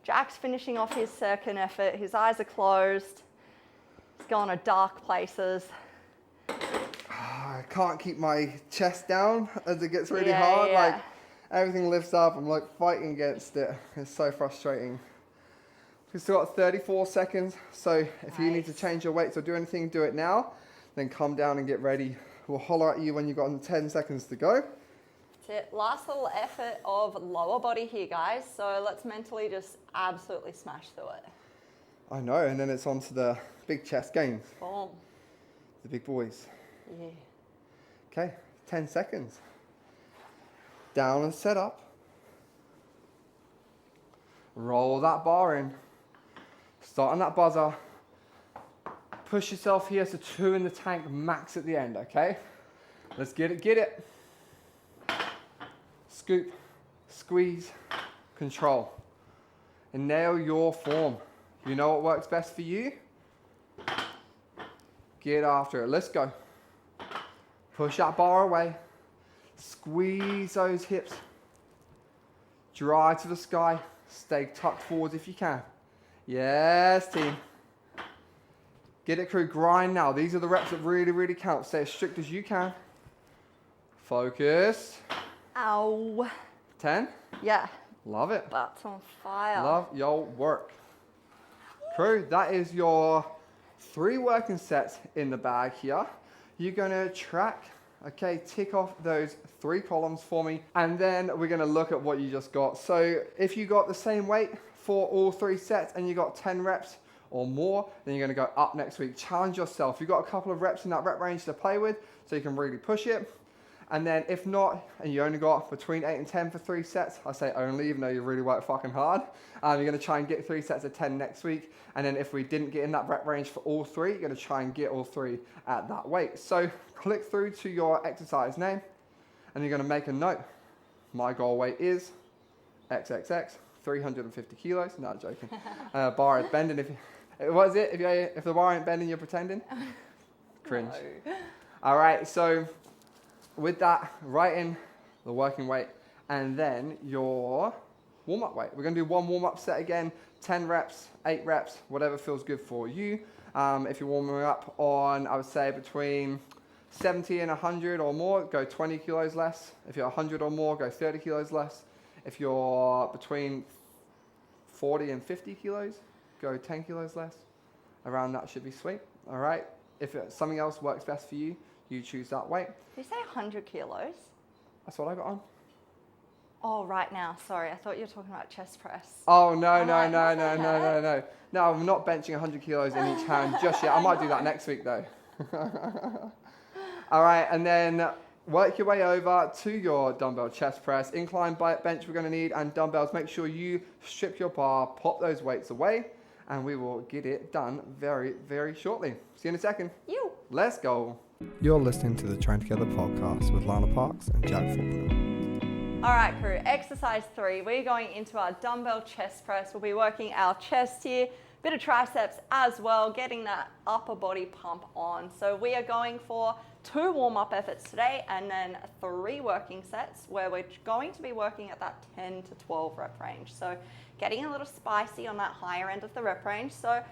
Jack's finishing off his second effort. His eyes are closed. He's going to dark places. I can't keep my chest down as it gets really hard. Yeah. Like, everything lifts up. I'm like fighting against it. It's so frustrating. We've still got 34 seconds. So if you need to change your weights or do anything, do it now. Then come down and get ready. We'll holler at you when you've got 10 seconds to go. That's it. Last little effort of lower body here, guys. So let's mentally just absolutely smash through it. I know, and then it's on to the big chest gains. Boom. The big boys. Yeah. Okay, 10 seconds. Down and set up. Roll that bar in. Start on that buzzer. Push yourself here, so 2 in the tank, max at the end, okay? Let's get it. Scoop, squeeze, control. And nail your form. You know what works best for you? Get after it. Let's go. Push that bar away. Squeeze those hips. Drive to the sky. Stay tucked forwards if you can. Yes, team. Get it, crew. Grind now. These are the reps that really, really count. Stay as strict as you can. Focus. Ow. 10? Yeah. Love it. That's on fire. Love your work. Crew, that is your 3 working sets in the bag here. You're going to track, okay, tick off those 3 columns for me, and then we're going to look at what you just got. So if you got the same weight for all 3 sets and you got 10 reps or more, then you're going to go up next week. Challenge yourself. You've got a couple of reps in that rep range to play with, so you can really push it. And then if not, and you only got between 8 and 10 for 3 sets, I say only, even though you really work fucking hard. You're going to try and get 3 sets of 10 next week. And then if we didn't get in that rep range for all 3, you're going to try and get all 3 at that weight. So click through to your exercise name, and you're going to make a note. My goal weight is XXX, 350 kilos. No, I'm joking. Bar is bending. What is it? If the bar ain't bending, you're pretending? Cringe. No. All right, so with that, write in the working weight and then your warm-up weight. We're going to do 1 warm-up set again, 10 reps, 8 reps, whatever feels good for you. If you're warming up on, I would say, between 70 and 100 or more, go 20 kilos less. If you're 100 or more, go 30 kilos less. If you're between 40 and 50 kilos, go 10 kilos less. Around that should be sweet. All right. If something else works best for you, you choose that weight. Did you say 100 kilos? That's what I got on. Oh, right now. Sorry, I thought you were talking about chest press. Oh, no. No, I'm not benching 100 kilos in each hand just yet. I might do that next week, though. All right, and then work your way over to your dumbbell chest press. Incline bench we're going to need, and dumbbells. Make sure you strip your bar, pop those weights away, and we will get it done very, very shortly. See you in a second. Let's go. You're listening to the Train Together podcast with Lana Parks and Jack Faulkner. All right, crew, exercise 3. We're going into our dumbbell chest press. We'll be working our chest here, bit of triceps as well, getting that upper body pump on. So we are going for 2 warm-up efforts today and then 3 working sets where we're going to be working at that 10 to 12 rep range. So getting a little spicy on that higher end of the rep range. So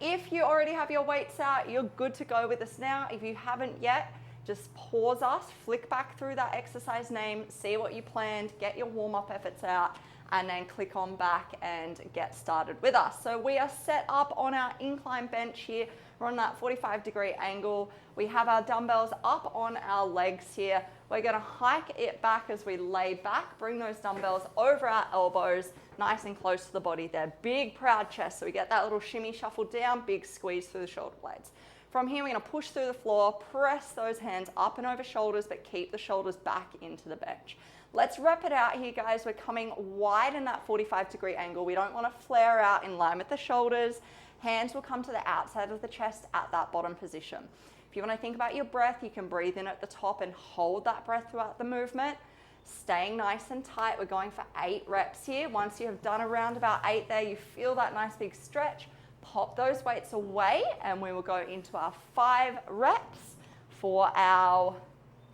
if you already have your weights out, you're good to go with us now. If you haven't yet, just pause us, flick back through that exercise name, see what you planned, get your warm-up efforts out, and then click on back and get started with us. So we are set up on our incline bench here. We're on that 45-degree angle. We have our dumbbells up on our legs here. We're gonna hike it back as we lay back, bring those dumbbells over our elbows, nice and close to the body there. Big, proud chest, so we get that little shimmy shuffle down, big squeeze through the shoulder blades. From here, we're gonna push through the floor, press those hands up and over shoulders, but keep the shoulders back into the bench. Let's rep it out here, guys. We're coming wide in that 45-degree angle. We don't wanna flare out in line with the shoulders. Hands will come to the outside of the chest at that bottom position. If you wanna think about your breath, you can breathe in at the top and hold that breath throughout the movement. Staying nice and tight. We're going for 8 reps here. Once you have done around about 8 there, you feel that nice big stretch. Pop those weights away and we will go into our 5 reps for our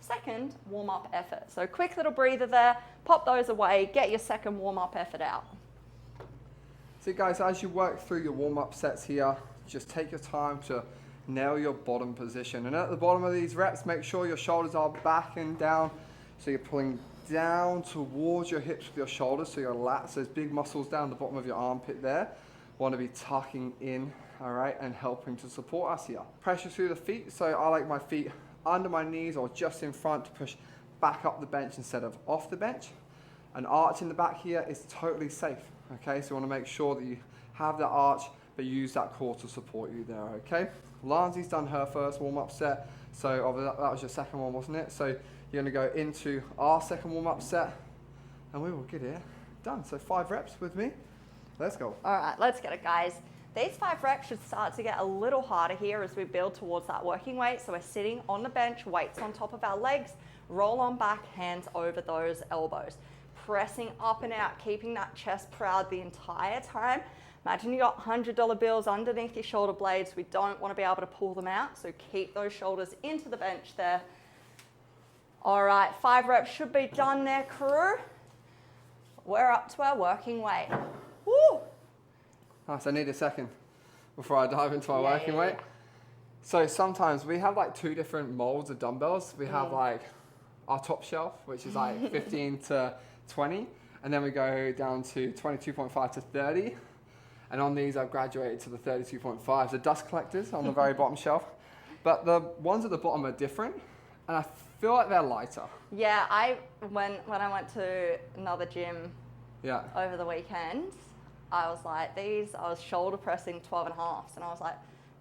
second warm-up effort. So quick little breather there, pop those away, get your second warm-up effort out. So guys, as you work through your warm-up sets here, just take your time to nail your bottom position. And at the bottom of these reps, make sure your shoulders are back and down. So you're pulling down towards your hips with your shoulders, so your lats, those big muscles down the bottom of your armpit there, want to be tucking in, all right, and helping to support us here. Pressure through the feet, so I like my feet under my knees or just in front to push back up the bench instead of off the bench. An arch in the back here is totally safe, okay? So you want to make sure that you have that arch, but use that core to support you there, okay? Lanzi's done her first warm-up set, so that was your second one, wasn't it? So you're going to go into our second warm-up set, and we will get it done. So 5 reps with me. Let's go. All right, let's get it, guys. These 5 reps should start to get a little harder here as we build towards that working weight. So we're sitting on the bench, weights on top of our legs, roll on back, hands over those elbows. Pressing up and out, keeping that chest proud the entire time. Imagine you got $100 bills underneath your shoulder blades. We don't want to be able to pull them out, so keep those shoulders into the bench there. All right, 5 reps should be done there, crew. We're up to our working weight. Woo! Nice, I need a second before I dive into our working weight. So sometimes we have like 2 different molds of dumbbells. We have like our top shelf, which is like 15 to 20, and then we go down to 22.5 to 30. And on these, I've graduated to the 32.5s, the dust collectors on the very bottom shelf. But the ones at the bottom are different, and I feel like they're lighter. Yeah, when I went to another gym over the weekend, I was like, I was shoulder pressing 12.5s, and I was like,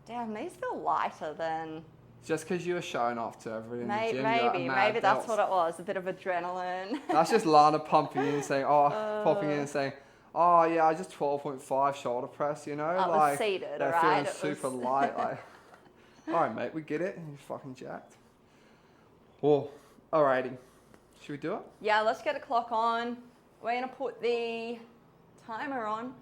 damn, these feel lighter than... Just because you were showing off to everybody in the gym. Maybe that's what it was, a bit of adrenaline. That's just Lana pumping in and saying, popping in and saying, oh yeah, I just 12.5 shoulder press, you know? I was seated, all right? Feeling super light. Like, all right, mate, we get it. You're fucking jacked. Whoa, alrighty. Should we do it? Yeah, let's get a clock on. We're going to put the timer on.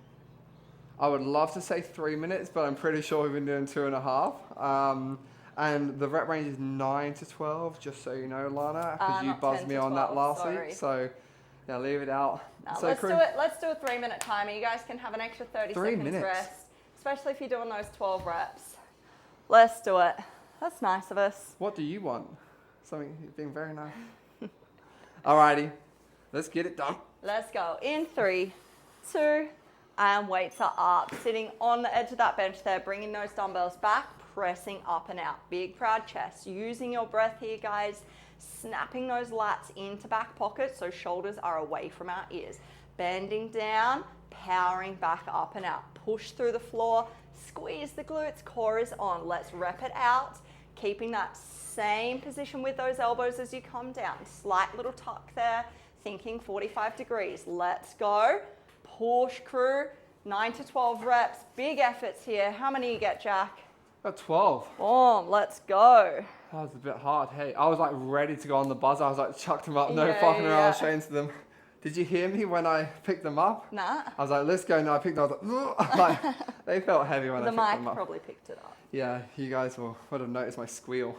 I would love to say 3 minutes, but I'm pretty sure we've been doing 2.5. And the rep range is 9 to 12, just so you know, Lana, because you buzzed me on that last week. So, yeah, leave it out. No, so let's do a 3-minute timer. You guys can have an extra 30 seconds rest, especially if you're doing those 12 reps. Let's do it. That's nice of us. What do you want? Something, you're being very nice. Alrighty, let's get it done. Let's go. In 3, 2, and weights are up. Sitting on the edge of that bench there, bringing those dumbbells back, pressing up and out. Big proud chest. Using your breath here, guys. Snapping those lats into back pockets so shoulders are away from our ears. Bending down, powering back up and out. Push through the floor, squeeze the glutes, core is on. Let's rep it out, keeping that same position with those elbows as you come down. Slight little tuck there, thinking 45 degrees. Let's go. Push, crew. 9 to 12 reps. Big efforts here. How many you get, Jack? Got 12. Boom, let's go. That was a bit hard. Hey, I was like ready to go on the buzzer. I was like chucked them up, no Yeah, fucking around, yeah. straight into them. Did you hear me when I picked them up? Nah. I was like, let's go. No, I picked them up. I was like, they felt heavy when The I picked them mic up. probably picked it up. Yeah, you guys would have noticed my squeal.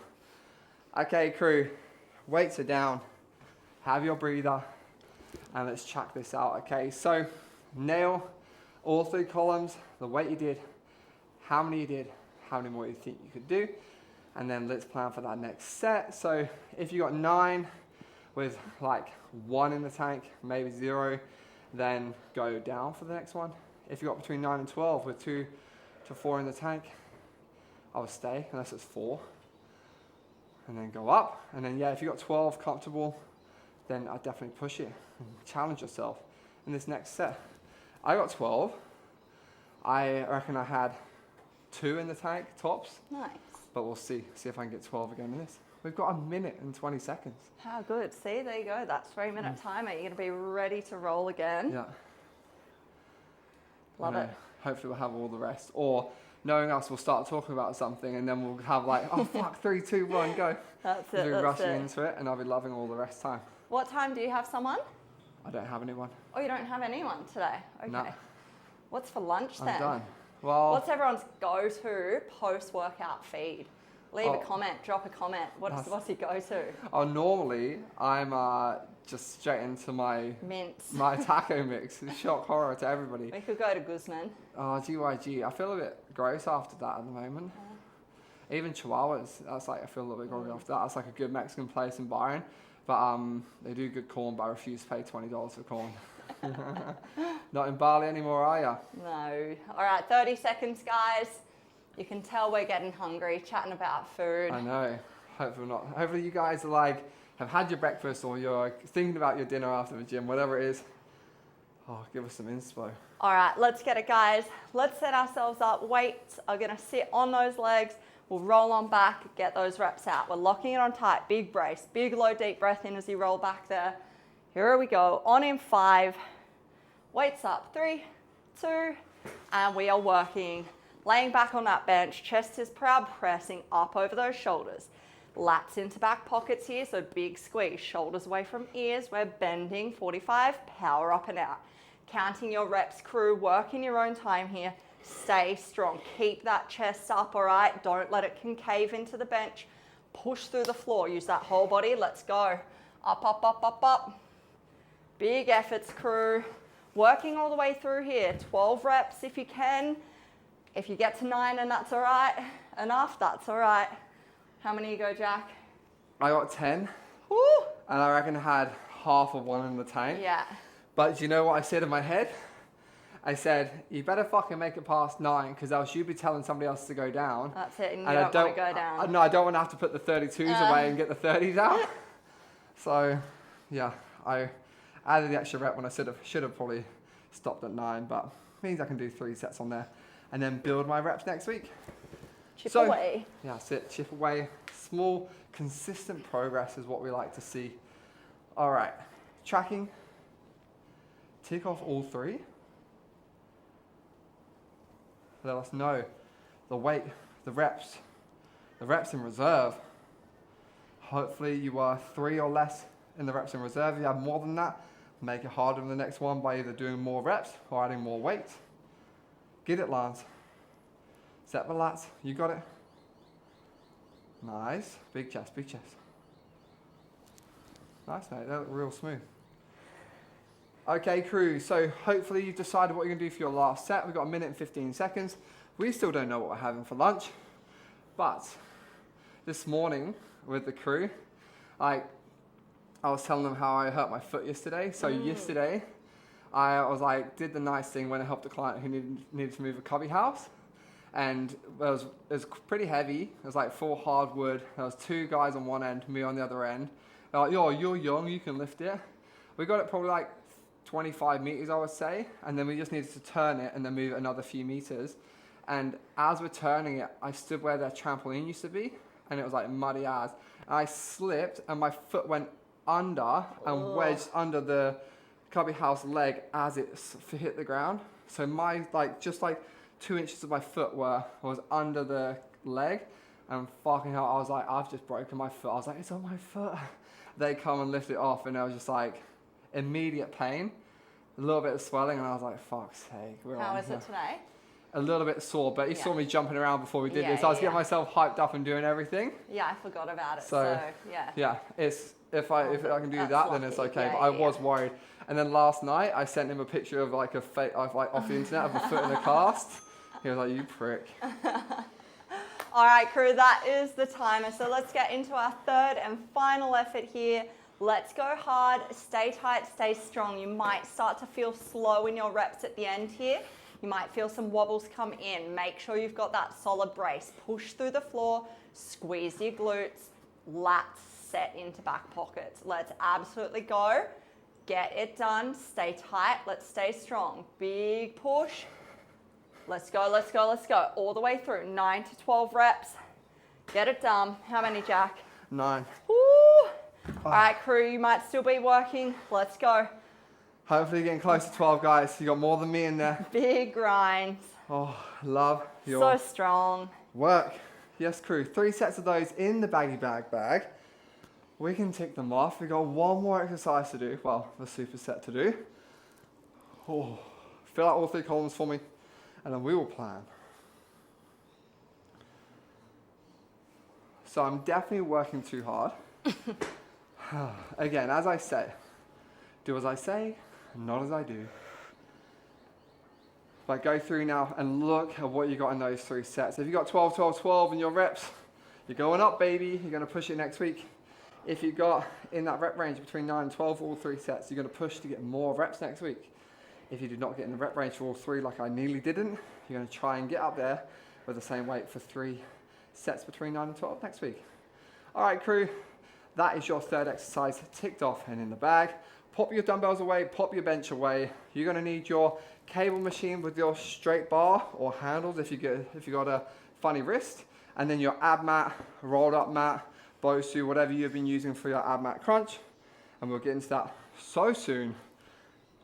Okay, crew, weights are down. Have your breather, and let's chuck this out. Okay, so nail all 3 columns, the weight you did, how many you did, how many more you think you could do, and then let's plan for that next set. So if you got 9 with like 1 in the tank, maybe 0, then go down for the next one. If you got between 9 and 12 with 2 to 4 in the tank, I would stay unless it's 4, and then go up. And then yeah, if you got 12 comfortable, then I'd definitely push it and challenge yourself in this next set. I got 12. I reckon I had 2 in the tank tops, Nice. but we'll see if I can get 12 again in this. We've got 1 minute and 20 seconds. How good. See, there you go. That's 3-minute timer. You're going to be ready to roll again. Yeah. Love it. Hopefully we'll have all the rest. Or knowing us, we'll start talking about something and then we'll have like, oh fuck, 3, 2, 1, go. That's We'll it. be That's rushing it. into it and I'll be loving all the rest time. What time do you have someone? I don't have anyone. Oh, you don't have anyone today? Okay. No. What's for lunch then? I'm done. Well, What's everyone's go-to post-workout feed? Leave a Oh. comment, drop a comment. What's your go-to? normally I'm just straight into my Mince. taco mix. Shock horror to everybody. We could go to Guzman. Oh, GYG. I feel a bit gross after that at the moment. Even Chihuahuas, that's like, I feel a little bit groggy after that. That's like a good Mexican place in Byron. But they do good corn, but I refuse to pay $20 for corn. Not in Bali anymore, are ya? No. All right, 30 seconds, guys. You can tell we're getting hungry, chatting about food. I know. Hopefully not. Hopefully you guys are like, have had your breakfast or you're thinking about your dinner after the gym, whatever it is. Oh, give us some inspo. All right, let's get it, guys. Let's set ourselves up. Weights are gonna sit on those legs. We'll roll on back, get those reps out. We're locking it on tight, big brace, big low deep breath in as you roll back there. Here we go, on in 5, weights up, 3, 2, and we are working. Laying back on that bench, chest is proud, pressing up over those shoulders. Lats into back pockets here, so big squeeze, shoulders away from ears. We're bending, 45, power up and out. Counting your reps, crew, work in your own time here. Stay strong, keep that chest up, all right? Don't let it concave into the bench. Push through the floor, use that whole body, let's go. Up, up, up, up, up. Big efforts, crew. Working all the way through here, 12 reps if you can. If you get to 9 and that's all right, enough, that's all right. How many you go, Jack? I got 10, Woo! and I reckon I had half of one in the tank. Yeah. But do you know what I said in my head? I said, you better fucking make it past 9, because else you'd be telling somebody else to go down. That's it, and you And don't want to go down. No, I don't want to have to put the 32s away and get the 30s out. So, yeah, I added the extra rep when I should have probably stopped at 9, but means I can do 3 sets on there and then build my reps next week. Chip away. Yeah, that's it, chip away. Small, consistent progress is what we like to see. All right, tracking. Tick off all 3. Let us know the weight, the reps in reserve. Hopefully you are 3 or less in the reps in reserve. If you have more than that, make it harder in the next one by either doing more reps or adding more weight. Get it, Lance. Set the lats. You got it. Nice. Big chest, big chest. Nice, mate. They look real smooth. Okay, crew. So hopefully you've decided what you're going to do for your last set. We've got 1 minute and 15 seconds. We still don't know what we're having for lunch. But this morning with the crew, Like, I was telling them how I hurt my foot yesterday. So yesterday, I was like, did the nice thing when I helped a client who needed to move a cubby house. And it was pretty heavy. It was like full hardwood. There was 2 guys on one end, me on the other end. They're like, yo, you're young, you can lift it. We got it probably like 25 meters, I would say. And then we just needed to turn it and then move it another few meters. And as we're turning it, I stood where the trampoline used to be. And it was like muddy as. And I slipped and my foot went under and wedged under the cubby house leg as it hit the ground. So my, just 2 inches of my foot was under the leg. And fucking hell, I was like, I've just broken my foot. I was like, it's on my foot. They come and lift it off and I was just like, immediate pain, a little bit of swelling, and I was like, fuck's sake. How is it today? A little bit sore, but he saw me jumping around before we did this. I was getting myself hyped up and doing everything. Yeah, I forgot about it. So yeah. Yeah, if I can do that, then it's okay. But I was worried. And then last night, I sent him a picture of off the internet of a foot in a cast. He was like, you prick. All right, crew, that is the timer. So let's get into our third and final effort here. Let's go hard, stay tight, stay strong. You might start to feel slow in your reps at the end here. You might feel some wobbles come in. Make sure you've got that solid brace. Push through the floor, squeeze your glutes, lats set into back pockets. Let's absolutely go. Get it done, stay tight, let's stay strong. Big push. Let's go, let's go, let's go. All the way through, 9 to 12 reps. Get it done. How many, Jack? 9. Woo! All right, crew, you might still be working. Let's go. Hopefully you're getting close to 12, guys. You got more than me in there. Big grinds. Oh, love your so strong work. Yes, crew. 3 sets of those in the baggy bag. We can tick them off. We got one more exercise to do. Well, the superset to do. Oh, fill out all 3 columns for me, and then we will plan. So I'm definitely working too hard. Again, as I say, do as I say, not as I do. But go through now and look at what you got in those 3 sets. If you got 12, 12, 12 in your reps, you're going up, baby. You're going to push it next week. If you got in that rep range between 9 and 12 for all 3 sets, you're going to push to get more reps next week. If you did not get in the rep range for all 3, like I nearly didn't, you're going to try and get up there with the same weight for 3 sets between 9 and 12 next week. All right, crew. That is your third exercise ticked off and in the bag. Pop your dumbbells away, pop your bench away. You're gonna need your cable machine with your straight bar or handles if you got a funny wrist, and then your Abmat, rolled up mat, Bosu, whatever you've been using for your Abmat crunch. And we'll get into that so soon.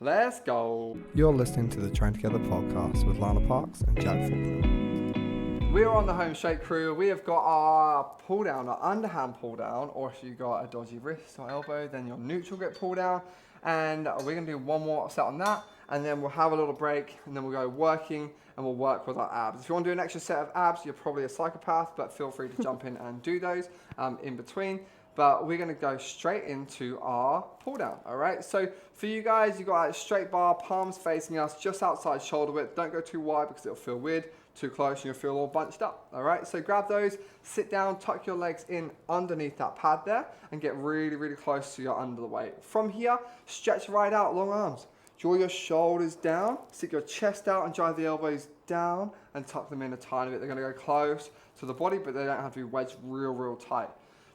Let's go. You're listening to the Train Together podcast with Lana Parks and Jack Faulkner. We're on the home straight, crew. We have got our pull down, our underhand pull down, or if you got a dodgy wrist or elbow, then your neutral grip pull down. And we're gonna do one more set on that, and then we'll have a little break, and then we'll go working, and we'll work with our abs. If you want to do an extra set of abs, you're probably a psychopath, but feel free to jump in and do those in between. But we're gonna go straight into our pull down, all right? So for you guys, you got a straight bar, palms facing us, just outside shoulder width. Don't go too wide because it'll feel weird. Too close and you'll feel all bunched up, all right? So grab those, sit down, tuck your legs in underneath that pad there, and get really, really close to your underweight. From here, stretch right out, long arms. Draw your shoulders down, stick your chest out and drive the elbows down and tuck them in a tiny bit. They're gonna go close to the body, but they don't have to be wedged real, real tight.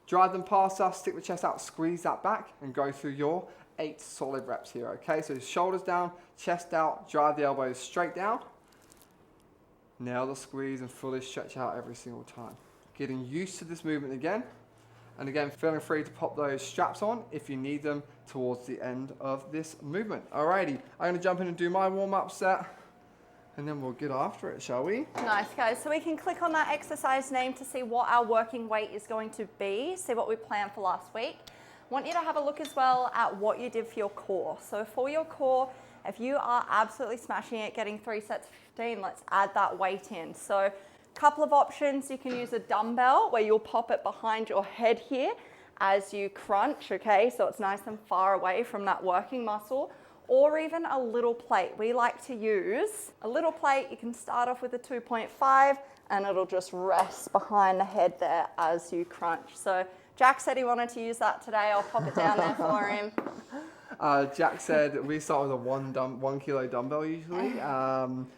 Drive them past us, stick the chest out, squeeze that back, and go through your 8 solid reps here, okay? So shoulders down, chest out, drive the elbows straight down. Nail the squeeze and fully stretch out every single time. Getting used to this movement again. And again, feeling free to pop those straps on if you need them towards the end of this movement. Alrighty, I'm gonna jump in and do my warm-up set, and then we'll get after it, shall we? Nice, guys. So we can click on that exercise name to see what our working weight is going to be, see what we planned for last week. I want you to have a look as well at what you did for your core. So for your core, if you are absolutely smashing it, getting 3 sets of 15, let's add that weight in. So a couple of options. You can use a dumbbell where you'll pop it behind your head here as you crunch, okay? So it's nice and far away from that working muscle, or even a little plate. We like to use a little plate. You can start off with a 2.5 and it'll just rest behind the head there as you crunch. So Jack said he wanted to use that today. I'll pop it down there for him. Jack said we start with a 1 kilo dumbbell usually,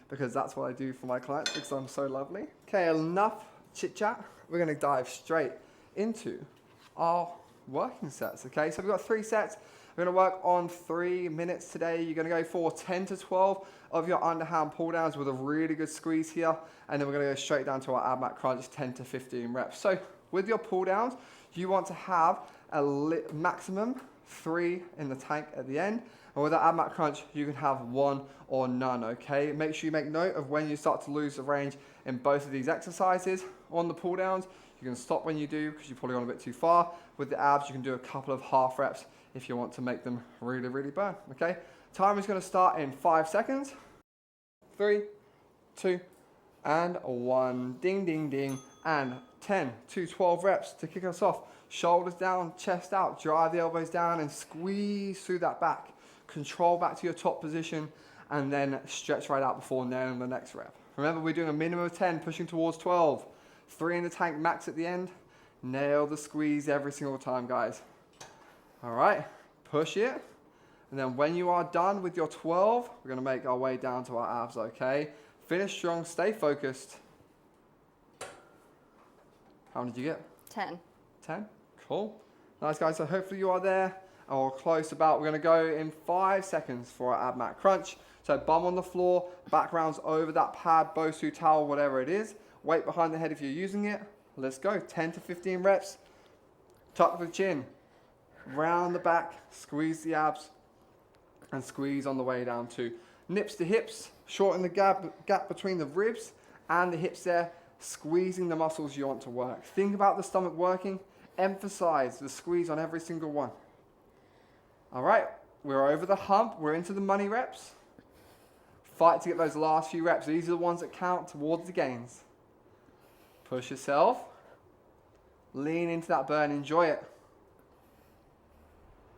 because that's what I do for my clients because I'm so lovely. Okay, enough chit chat. We're going to dive straight into our working sets. Okay, so we've got 3 sets. We're going to work on 3 minutes today. You're going to go for 10 to 12 of your underhand pull downs with a really good squeeze here, and then we're going to go straight down to our Abmat crunch, 10 to 15 reps. So with your pull downs, you want to have a maximum 3 in the tank at the end, and with the Abmat crunch you can have 1 or none. Okay, make sure you make note of when you start to lose the range in both of these exercises. On the pull downs, you can stop when you do because you've probably gone a bit too far. With the abs, you can do a couple of half reps if you want to make them really burn. Okay, time is going to start in 5 seconds. 3, 2, and 1. Ding ding ding. And 10 to 12 reps to kick us off. Shoulders down, chest out, drive the elbows down and squeeze through that back. Control back to your top position and then stretch right out before nailing the next rep. Remember, we're doing a minimum of 10, pushing towards 12. 3 in the tank max at the end. Nail the squeeze every single time, guys. All right, push it. And then when you are done with your 12, we're gonna make our way down to our abs, okay? Finish strong, stay focused. How many did you get? 10. 10? Cool. Nice, guys. So hopefully you are there or close about. We're going to go in 5 seconds for our Abmat crunch. So bum on the floor, back rounds over that pad, Bosu towel, whatever it is. Weight behind the head if you're using it. Let's go. 10 to 15 reps. Tuck the chin. Round the back. Squeeze the abs. And squeeze on the way down too. Nips to hips. Shorten the gap between the ribs and the hips there. Squeezing the muscles you want to work. Think about the stomach working. Emphasize the squeeze on every single one. All right, we're over the hump. We're into the money reps. Fight to get those last few reps. These are the ones that count towards the gains. Push yourself. Lean into that burn. Enjoy it.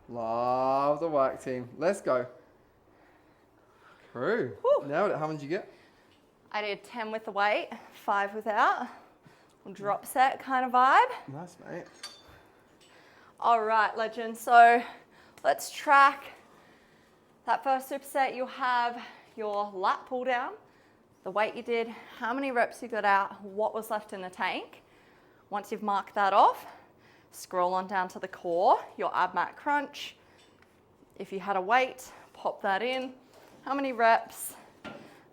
Love the work, team. Let's go. Crew. Woo. Nailed it. How many did you get? I did 10 with the weight, 5 without. Drop set kind of vibe. Nice, mate. All right, legends. So let's track that first superset. You'll have your lat pull down, the weight you did, how many reps you got out, what was left in the tank. Once you've marked that off, scroll on down to the core, your Abmat crunch. If you had a weight, pop that in. How many reps?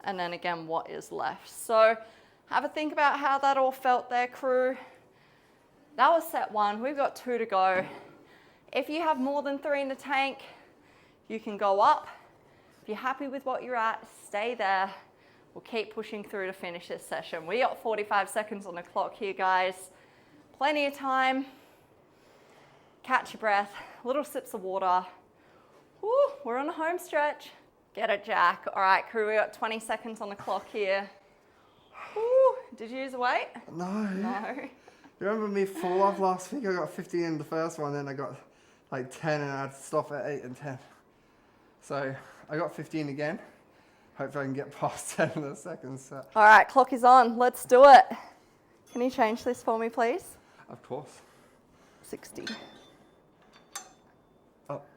And then again, what is left. So have a think about how that all felt there, crew. That was set 1. We've got 2 to go. If you have more than 3 in the tank, you can go up. If you're happy with what you're at, stay there. We'll keep pushing through to finish this session. We got 45 seconds on the clock here, guys. Plenty of time. Catch your breath, little sips of water. Woo, we're on the home stretch. Get it, Jack. All right, crew, we got 20 seconds on the clock here. Woo, did you use a weight? No. No. You remember me fall off last week? I got 15 in the first one, then I got like 10 and I had to stop at 8 and 10. So I got 15 again. Hopefully I can get past 10 in the second set. All right, clock is on. Let's do it. Can you change this for me, please? Of course. 60. Up.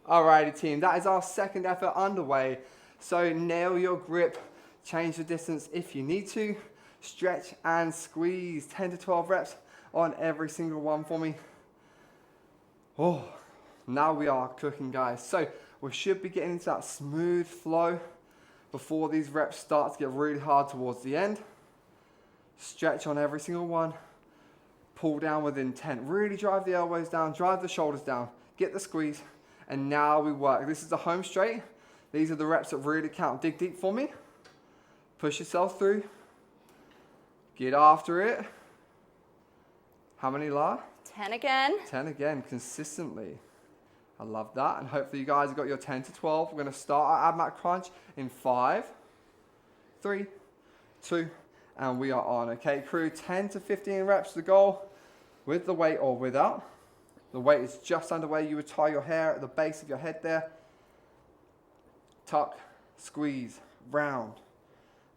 Alrighty, team. That is our second effort underway. So nail your grip. Change the distance if you need to. Stretch and squeeze. 10 to 12 reps on every single one for me. Oh, now we are cooking, guys. So we should be getting into that smooth flow before these reps start to get really hard towards the end. Stretch on every single one. Pull down with intent. Really drive the elbows down, drive the shoulders down, get the squeeze, and now we work. This is the home straight. These are the reps that really count. Dig deep for me. Push yourself through. Get after it. How many, La? 10 again. 10 again, consistently. I love that. And hopefully you guys have got your 10 to 12. We're going to start our Abmat crunch in 5, 3, 2, and we are on. Okay, crew, 10 to 15 reps the goal with the weight or without. The weight is just under where you would tie your hair at the base of your head there. Tuck, squeeze, round.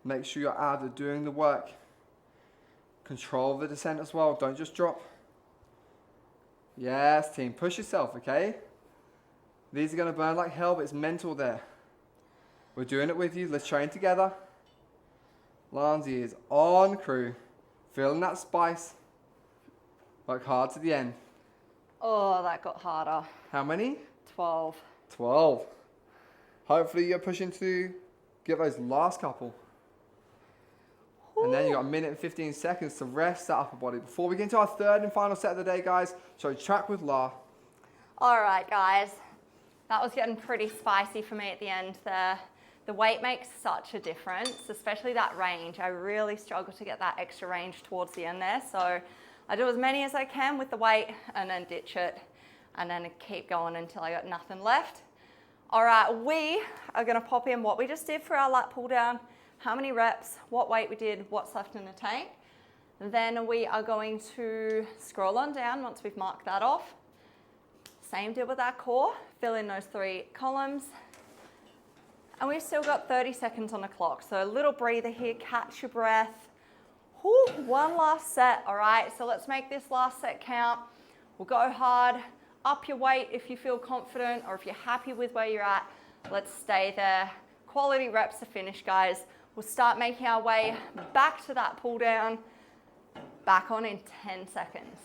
Make sure your abs are doing the work. Control the descent as well. Don't just drop. Yes, team, push yourself, okay? These are gonna burn like hell, but it's mental there. We're doing it with you, let's train together. Lanzi is on crew, feeling that spice. Work hard to the end. Oh, that got harder. How many? 12. 12. Hopefully you're pushing to get those last couple. Ooh. And then you got 1:15 seconds to rest that upper body. Before we get into our third and final set of the day, guys, so track with La. All right, guys. That was getting pretty spicy for me at the end there. The weight makes such a difference, especially that range. I really struggle to get that extra range towards the end there. So I do as many as I can with the weight and then ditch it and then keep going until I got nothing left. All right, we are gonna pop in what we just did for our lat pull down, how many reps, what weight we did, what's left in the tank. Then we are going to scroll on down once we've marked that off. Same deal with our core, fill in those 3 columns. And we've still got 30 seconds on the clock. So a little breather here, catch your breath. Whew, one last set, all right? So let's make this last set count. We'll go hard, up your weight if you feel confident or if you're happy with where you're at, let's stay there. Quality reps to finish, guys. We'll start making our way back to that pull down, back on in 10 seconds.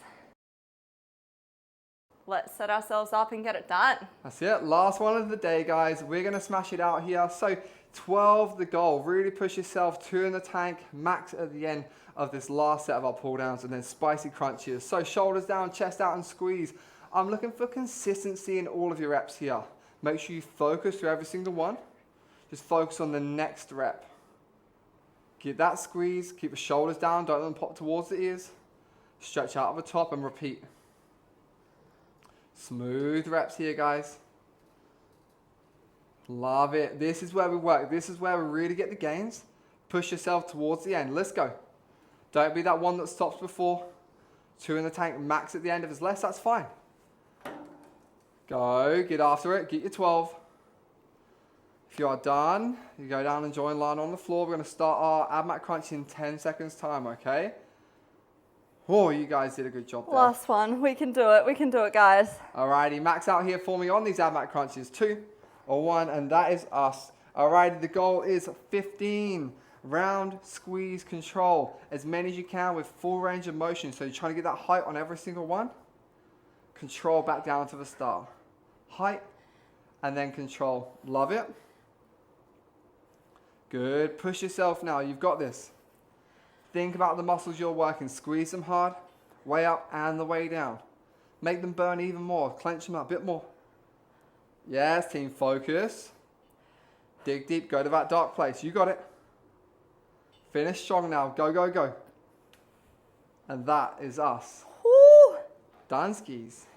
Let's set ourselves up and get it done. That's it, last one of the day, guys. We're gonna smash it out here. So 12 the goal, really push yourself, 2 in the tank, max at the end of this last set of our pull downs, and then spicy crunches. So shoulders down, chest out and squeeze. I'm looking for consistency in all of your reps here. Make sure you focus through every single one. Just focus on the next rep. Get that squeeze, keep the shoulders down, don't let them pop towards the ears. Stretch out of the top and repeat. Smooth reps here, guys. Love it. This is where we work. This is where we really get the gains. Push yourself towards the end. Let's go. Don't be that one that stops before. 2 in the tank, max at the end. If it's less, that's fine. Go, get after it. Get your 12. If you are done, you go down and join Lana on the floor. We're going to start our Abmat crunch in 10 seconds time, okay? Oh, you guys did a good job there. Last one, we can do it, guys. Alrighty, max out here for me on these Abmat crunches. 2 or 1, and that is us. Alrighty, the goal is 15. Round, squeeze, control. As many as you can with full range of motion. So you're trying to get that height on every single one. Control back down to the start. Height, and then control. Love it. Good, push yourself now, you've got this. Think about the muscles you're working. Squeeze them hard, way up and the way down. Make them burn even more. Clench them up a bit more. Yes, team, focus. Dig deep, go to that dark place. You got it. Finish strong now. Go, go, go. And that is us. Woo! Done skis.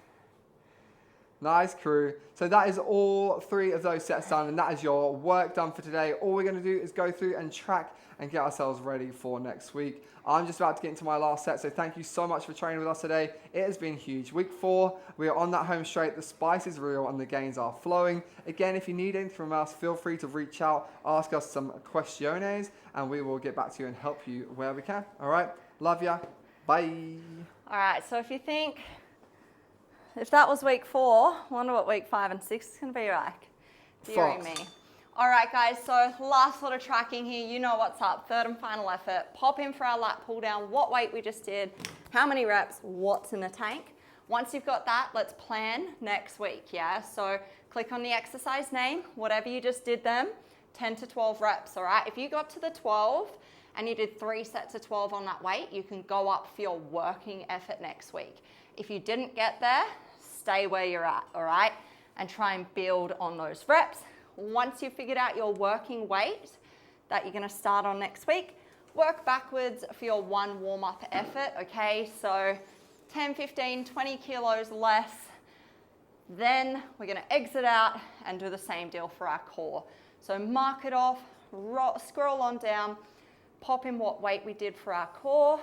Nice crew. So that is all 3 of those sets done, and that is your work done for today. All we're going to do is go through and track and get ourselves ready for next week. I'm just about to get into my last set, so thank you so much for training with us today. It has been huge. Week 4, we are on that home straight. The spice is real and the gains are flowing. Again, if you need anything from us, feel free to reach out, ask us some questiones, and we will get back to you and help you where we can. All right? Love ya. Bye. All right, so if that was week 4, I wonder what week 5 and 6 is going to be like. Deary me. All right, guys, so last lot of tracking here. You know what's up. Third and final effort. Pop in for our lat pull down. What weight we just did, how many reps, what's in the tank. Once you've got that, let's plan next week, yeah? So click on the exercise name, whatever you just did them, 10 to 12 reps, all right? If you got to the 12 and you did 3 sets of 12 on that weight, you can go up for your working effort next week. If you didn't get there, stay where you're at, all right? And try and build on those reps. Once you've figured out your working weight that you're gonna start on next week, work backwards for your 1 warm-up effort, okay? So 10, 15, 20 kilos less. Then we're gonna exit out and do the same deal for our core. So mark it off, scroll on down, pop in what weight we did for our core,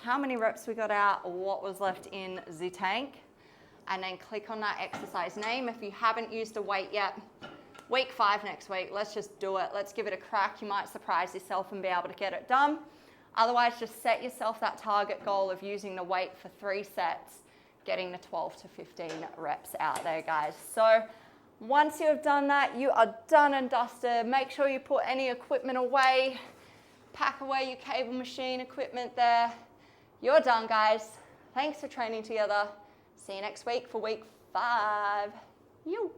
how many reps we got out, what was left in the tank, and then click on that exercise name. If you haven't used a weight yet, week 5 next week, let's just do it. Let's give it a crack. You might surprise yourself and be able to get it done. Otherwise, just set yourself that target goal of using the weight for 3 sets. getting the 12 to 15 reps out there, guys. So once you have done that, you are done and dusted. Make sure you put any equipment away. Pack away your cable machine equipment there. You're done, guys. Thanks for training together. See you next week for week 5. You.